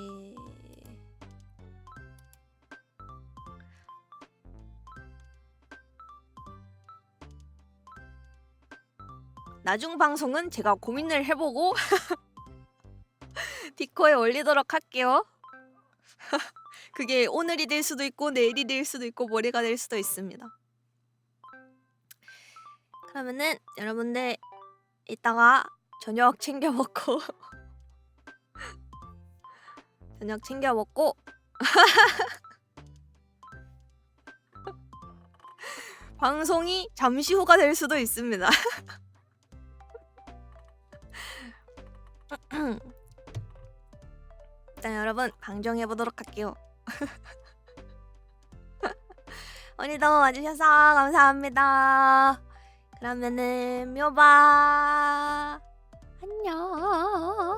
나중 방송은 제가 고민을 해보고 디코에 올리도록 할게요. 그게 오늘이 될 수도 있고 내일이 될 수도 있고 모레가 될 수도 있습니다. 그러면은 여러분들 이따가 저녁 챙겨 먹고 저녁 챙겨 먹고 방송이 잠시 후가 될 수도 있습니다. 일단 여러분 방종해 보도록 할게요. 오늘도 와주셔서 감사합니다. 그러면은 묘바 안녕.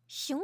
슝